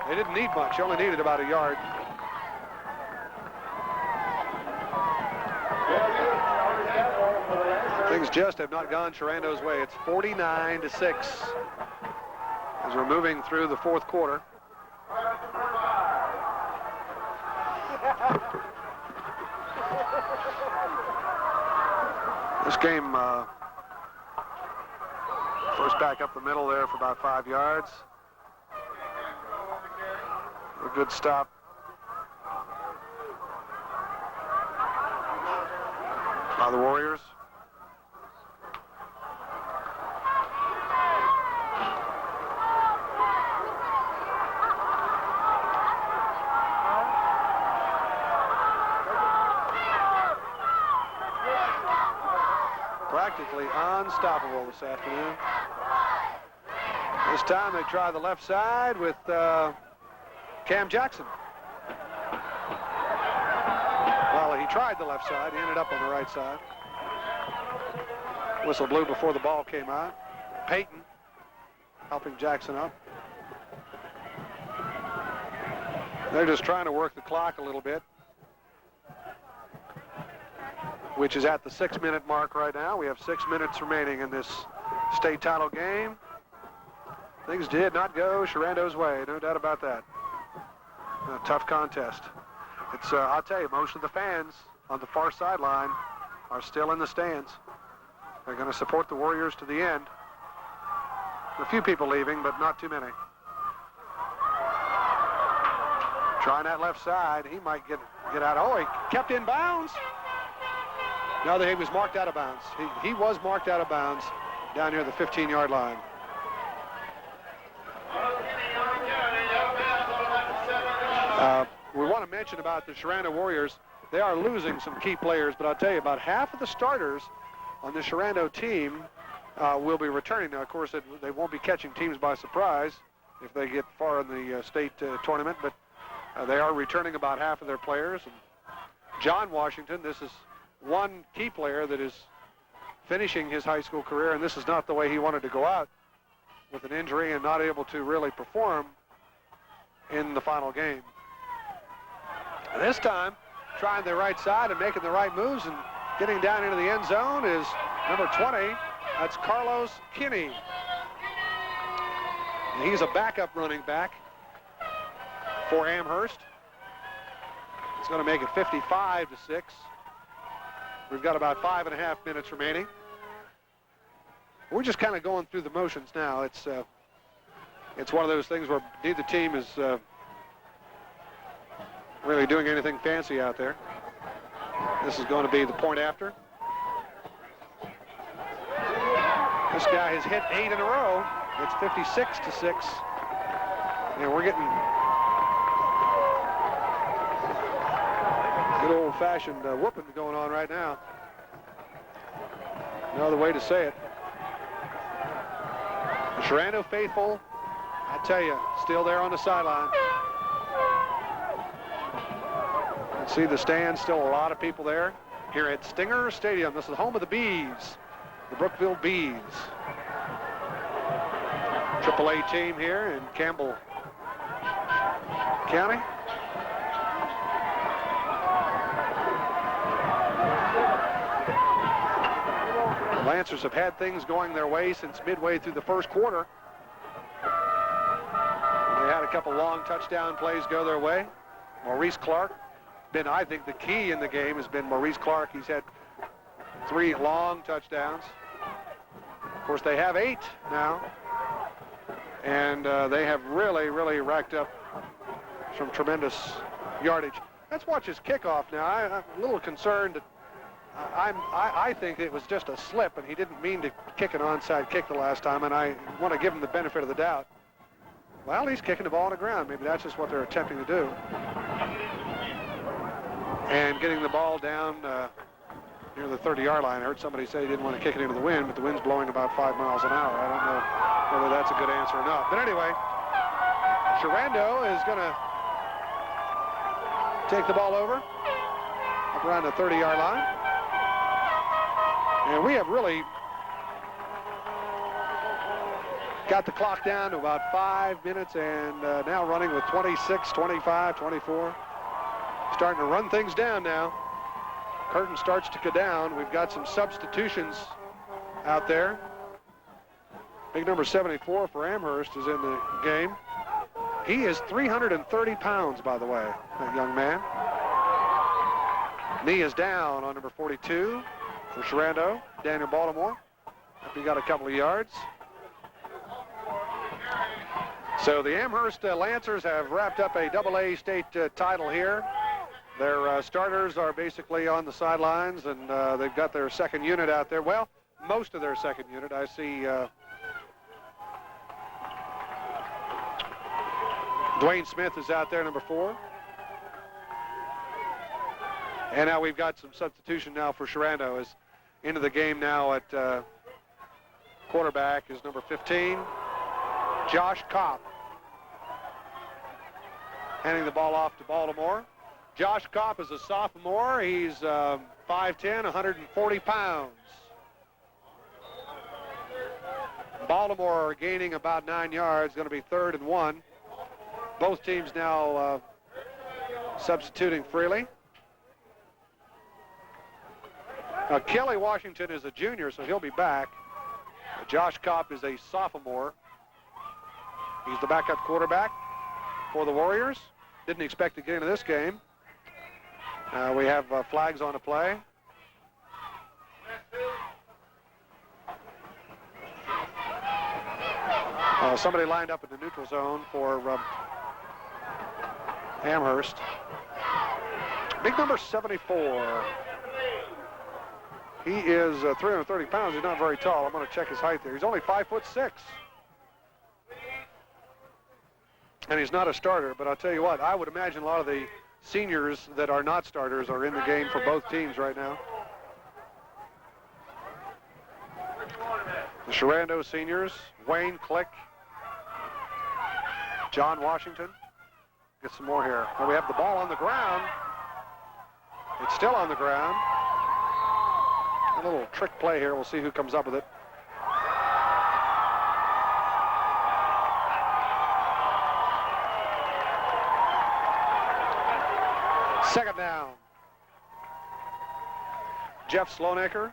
S2: They didn't need much. They only needed about a yard. Things just have not gone Sherando's way. It's 49-6 as we're moving through the 4th quarter. This game, first back up the middle there for about 5 yards. A good stop. By the Warriors. Practically unstoppable this afternoon. This time they try the left side with Cam Jackson. Well, he tried the left side. He ended up on the right side. Whistle blew before the ball came out. Payton helping Jackson up. They're just trying to work the clock a little bit, which is at the 6-minute mark right now. We have 6 minutes remaining in this state title game. Things did not go Sherando's way, no doubt about that. A tough contest. It's, I'll tell you, most of the fans on the far sideline are still in the stands. They're going to support the Warriors to the end. A few people leaving, but not too many. Trying that left side. He might get out. Oh, he kept in bounds. No, he was marked out of bounds. He was marked out of bounds down near the 15-yard line. We want to mention about the Sherando Warriors. They are losing some key players, but I'll tell you, about half of the starters on the Sherando team will be returning. Now, of course, they won't be catching teams by surprise if they get far in the state tournament, but they are returning about half of their players. And John Washington, this is one key player that is finishing his high school career, and this is not the way he wanted to go out, with an injury and not able to really perform in the final game. And this time, trying the right side and making the right moves and getting down into the end zone is number 20. That's Carlos Kinney. And he's a backup running back for Amherst. It's going to make it 55-6. We've got about 5.5 minutes remaining. We're just kind of going through the motions now. It's one of those things where neither team is really doing anything fancy out there. This is going to be the point after. This guy has hit 8 in a row. It's 56-6. And we're getting good old-fashioned whooping going on right now. No other way to say it. The Sherando faithful, I tell you, still there on the sideline. You can see the stands, still a lot of people there here at Stinger Stadium. This is home of the Bees, the Brookville Bees. AAA team here in Campbell County. Lancers have had things going their way since midway through the first quarter. They had a couple long touchdown plays go their way. Maurice Clark, I think the key in the game has been Maurice Clark. He's had 3 long touchdowns. Of course, they have 8 now. And they have really, really racked up some tremendous yardage. Let's watch his kickoff now. I'm a little concerned that I think it was just a slip, and he didn't mean to kick an onside kick the last time, and I want to give him the benefit of the doubt. Well, he's kicking the ball on the ground. Maybe that's just what they're attempting to do. And getting the ball down near the 30-yard line. I heard somebody say he didn't want to kick it into the wind, but the wind's blowing about 5 miles an hour. I don't know whether that's a good answer or not. But anyway, Sherando is going to take the ball over up around the 30-yard line. And we have really got the clock down to about 5 minutes, and now running with 26, 25, 24. Starting to run things down now. Curtain starts to go down. We've got some substitutions out there. Big number 74 for Amherst is in the game. He is 330 pounds, by the way, that young man. Knee is down on number 42 for Sherando, Daniel Baltimore. He got a couple of yards. So the Amherst Lancers have wrapped up a AA state title here. Their starters are basically on the sidelines, and they've got their second unit out there. Well, most of their second unit. I see Dwayne Smith is out there, number 4. And now we've got some substitution now for Sherando. Is into the game now at quarterback is number 15, Josh Kopp. Handing the ball off to Baltimore. Josh Kopp is a sophomore. He's 5'10", 140 pounds. Baltimore gaining about 9 yards, going to be 3rd and 1. Both teams now substituting freely. Kelly Washington is a junior, so he'll be back. Josh Kopp is a sophomore. He's the backup quarterback for the Warriors. Didn't expect to get into this game. We have flags on the play. Somebody lined up in the neutral zone for Amherst. Big number 74. He is 330 pounds. He's not very tall. I'm going to check his height there. He's only 5'6". And he's not a starter, but I'll tell you what, I would imagine a lot of the seniors that are not starters are in the game for both teams right now. The Sherando seniors, Wayne Click, John Washington. Get some more here. Well, we have the ball on the ground. It's still on the ground. A little trick play here. We'll see who comes up with it. Second down. Jeff Sloanaker,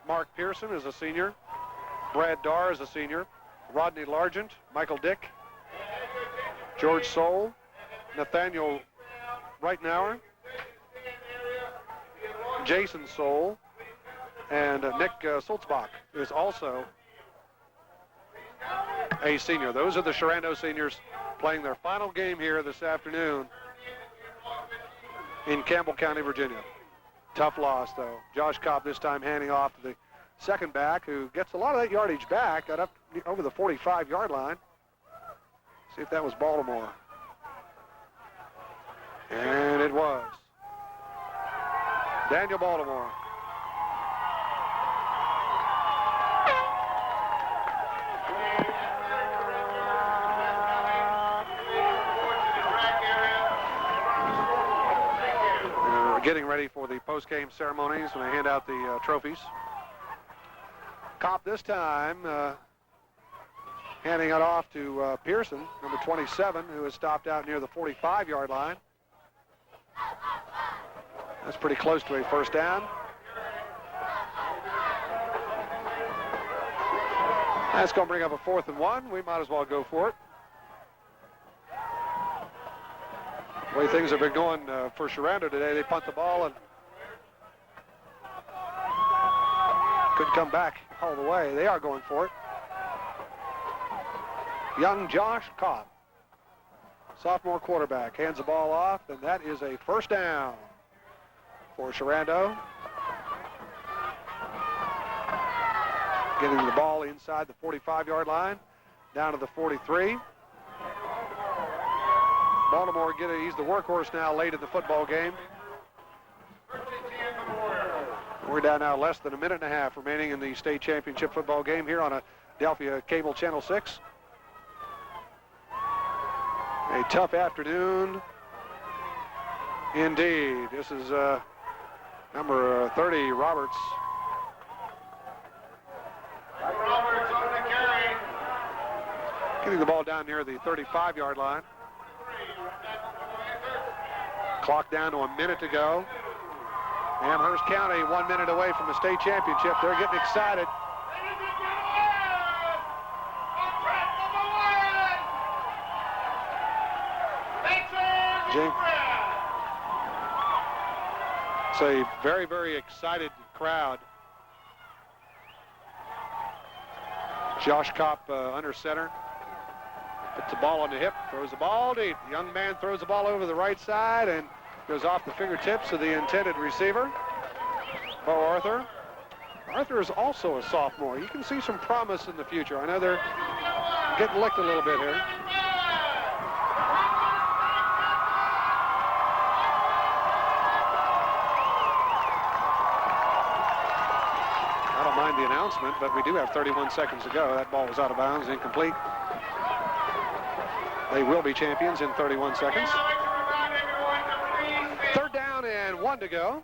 S2: Mark Pearson is a senior. Brad Darr is a senior. Rodney Largent, Michael Dick, George Soule, Nathaniel Reitnauer, Jason Soule, and Nick Sulzbach is also a senior. Those are the Sherando seniors playing their final game here this afternoon in Campbell County, Virginia. Tough loss, though. Josh Kopp this time handing off to the second back, who gets a lot of that yardage back, got up over the 45-yard line. See if that was Baltimore. And it was. Daniel Baltimore. Getting ready for the post-game ceremonies when they hand out the trophies. Kopp this time handing it off to Pearson, number 27, who has stopped out near the 45-yard line. That's pretty close to a first down. That's going to bring up a 4th and 1. We might as well go for it. The way things have been going for SHERANDO today, they punt the ball and couldn't come back all the way. They are going for it. Young Josh Kopp, sophomore quarterback, hands the ball off, and that is a 1st down for SHERANDO. Getting the ball inside the 45-yard line, down to the 43. Baltimore he's the workhorse now late in the football game. We're down now less than a minute and a half remaining in the state championship football game here on Adelphia Cable Channel 6. A tough afternoon indeed. This is number 30, Roberts.
S4: Roberts on the carry.
S2: Getting the ball down near the 35-yard line. Clock down to a minute to go. Amherst County 1 minute away from the state championship. They're getting excited. It's a very, very excited crowd. Josh Kopp under center. Puts the ball on the hip, throws the ball deep. The young man throws the ball over the right side and goes off the fingertips of the intended receiver, Bo Arthur. Arthur is also a sophomore. You can see some promise in the future. I know they're getting licked a little bit here. I don't mind the announcement, but we do have 31 seconds to go. That ball was out of bounds, incomplete. They will be champions in 31 seconds. 3rd down and 1 to go.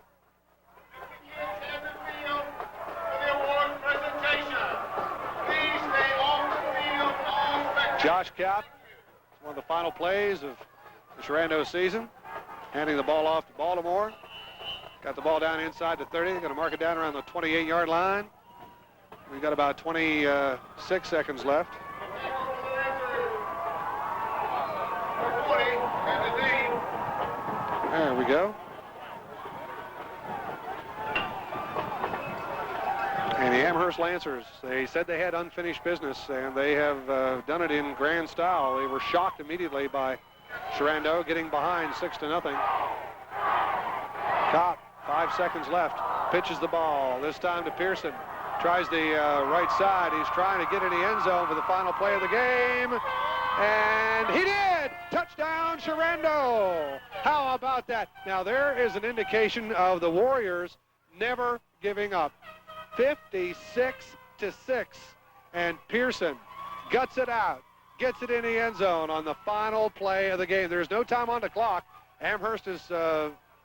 S2: Josh Kopp, one of the final plays of the SHERANDO season, handing the ball off to Baltimore. Got the ball down inside the 30. Going to mark it down around the 28-yard line. We've got about 26 seconds left. There we go. And the Amherst Lancers, they said they had unfinished business, and they have done it in grand style. They were shocked immediately by SHERANDO getting behind 6-0. Kopp, 5 seconds left, pitches the ball, this time to Pearson. Tries the right side. He's trying to get in the end zone for the final play of the game. And he did! Touchdown, SHERANDO! How about that? Now, there is an indication of the Warriors never giving up. 56-6. And Pearson guts it out, gets it in the end zone on the final play of the game. There's no time on the clock. Amherst is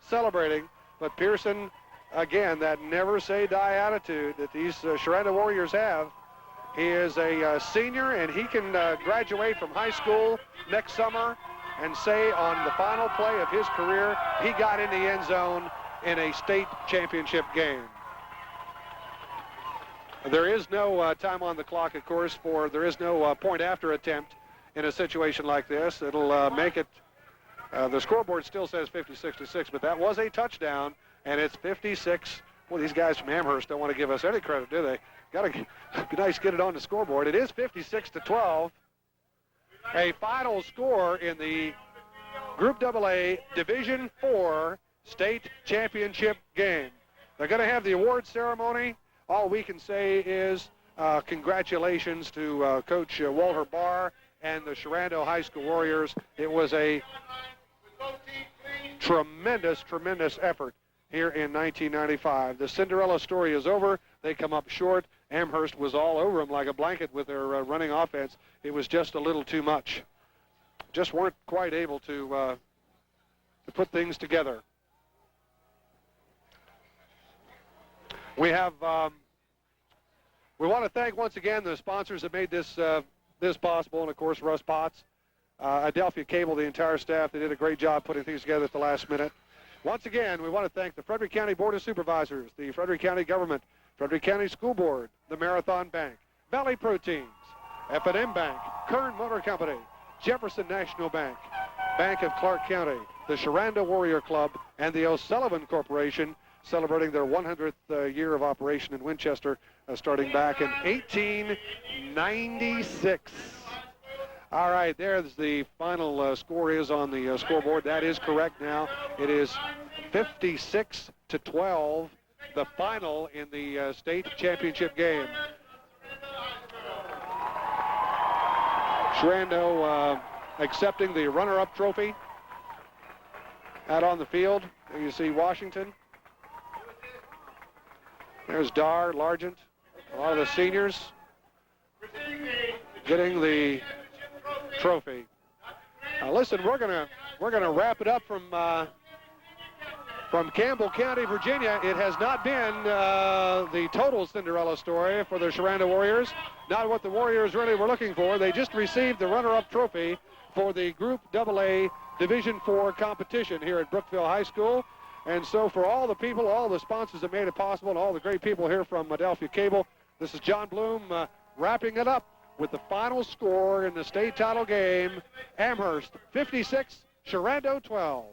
S2: celebrating, but Pearson, again, that never say die attitude that these SHERANDO Warriors have. He is a senior, and he can graduate from high school next summer and say on the final play of his career, he got in the end zone in a state championship game. There is no time on the clock, of course, there is no point after attempt in a situation like this. It'll make it, the scoreboard still says 56-6, but that was a touchdown, and it's 56. Well, these guys from Amherst don't want to give us any credit, do they? Got to be nice to get it on the scoreboard. It is 56-12. A final score in the Group AA Division IV State Championship game. They're going to have the award ceremony. All we can say is congratulations to Coach Walter Barr and the SHERANDO High School Warriors. It was a tremendous, tremendous effort here in 1995. The Cinderella story is over. They come up short. Amherst was all over them like a blanket with their running offense. It was just a little too much. Just weren't quite able to put things together. We have, we want to thank once again the sponsors that made this this possible, and of course Russ Potts, Adelphia Cable, the entire staff. They did a great job putting things together at the last minute. Once again, we want to thank the Frederick County Board of Supervisors, the Frederick County Government, Frederick County School Board, the Marathon Bank, Valley Proteins, F&M Bank, Kern Motor Company, Jefferson National Bank, Bank of Clark County, the Sherando Warrior Club, and the O'Sullivan Corporation celebrating their 100th year of operation in Winchester, starting back in 1896. All right, there's the final score is on the scoreboard. That is correct now. It is 56-12, the final in the state championship game. Sherando accepting the runner-up trophy out on the field. There you see Washington. There's Dar, Largent, a lot of the seniors getting the trophy. Now listen, we're gonna wrap it up from Campbell County, Virginia. It has not been the total Cinderella story for the Sherando Warriors. Not what the Warriors really were looking for. They just received the runner-up trophy for the Group AA Division IV competition here at Brookville High School. And so for all the people, all the sponsors that made it possible, and all the great people here from Adelphia Cable, this is John Bloom wrapping it up with the final score in the state title game. Amherst 56, Sherando 12.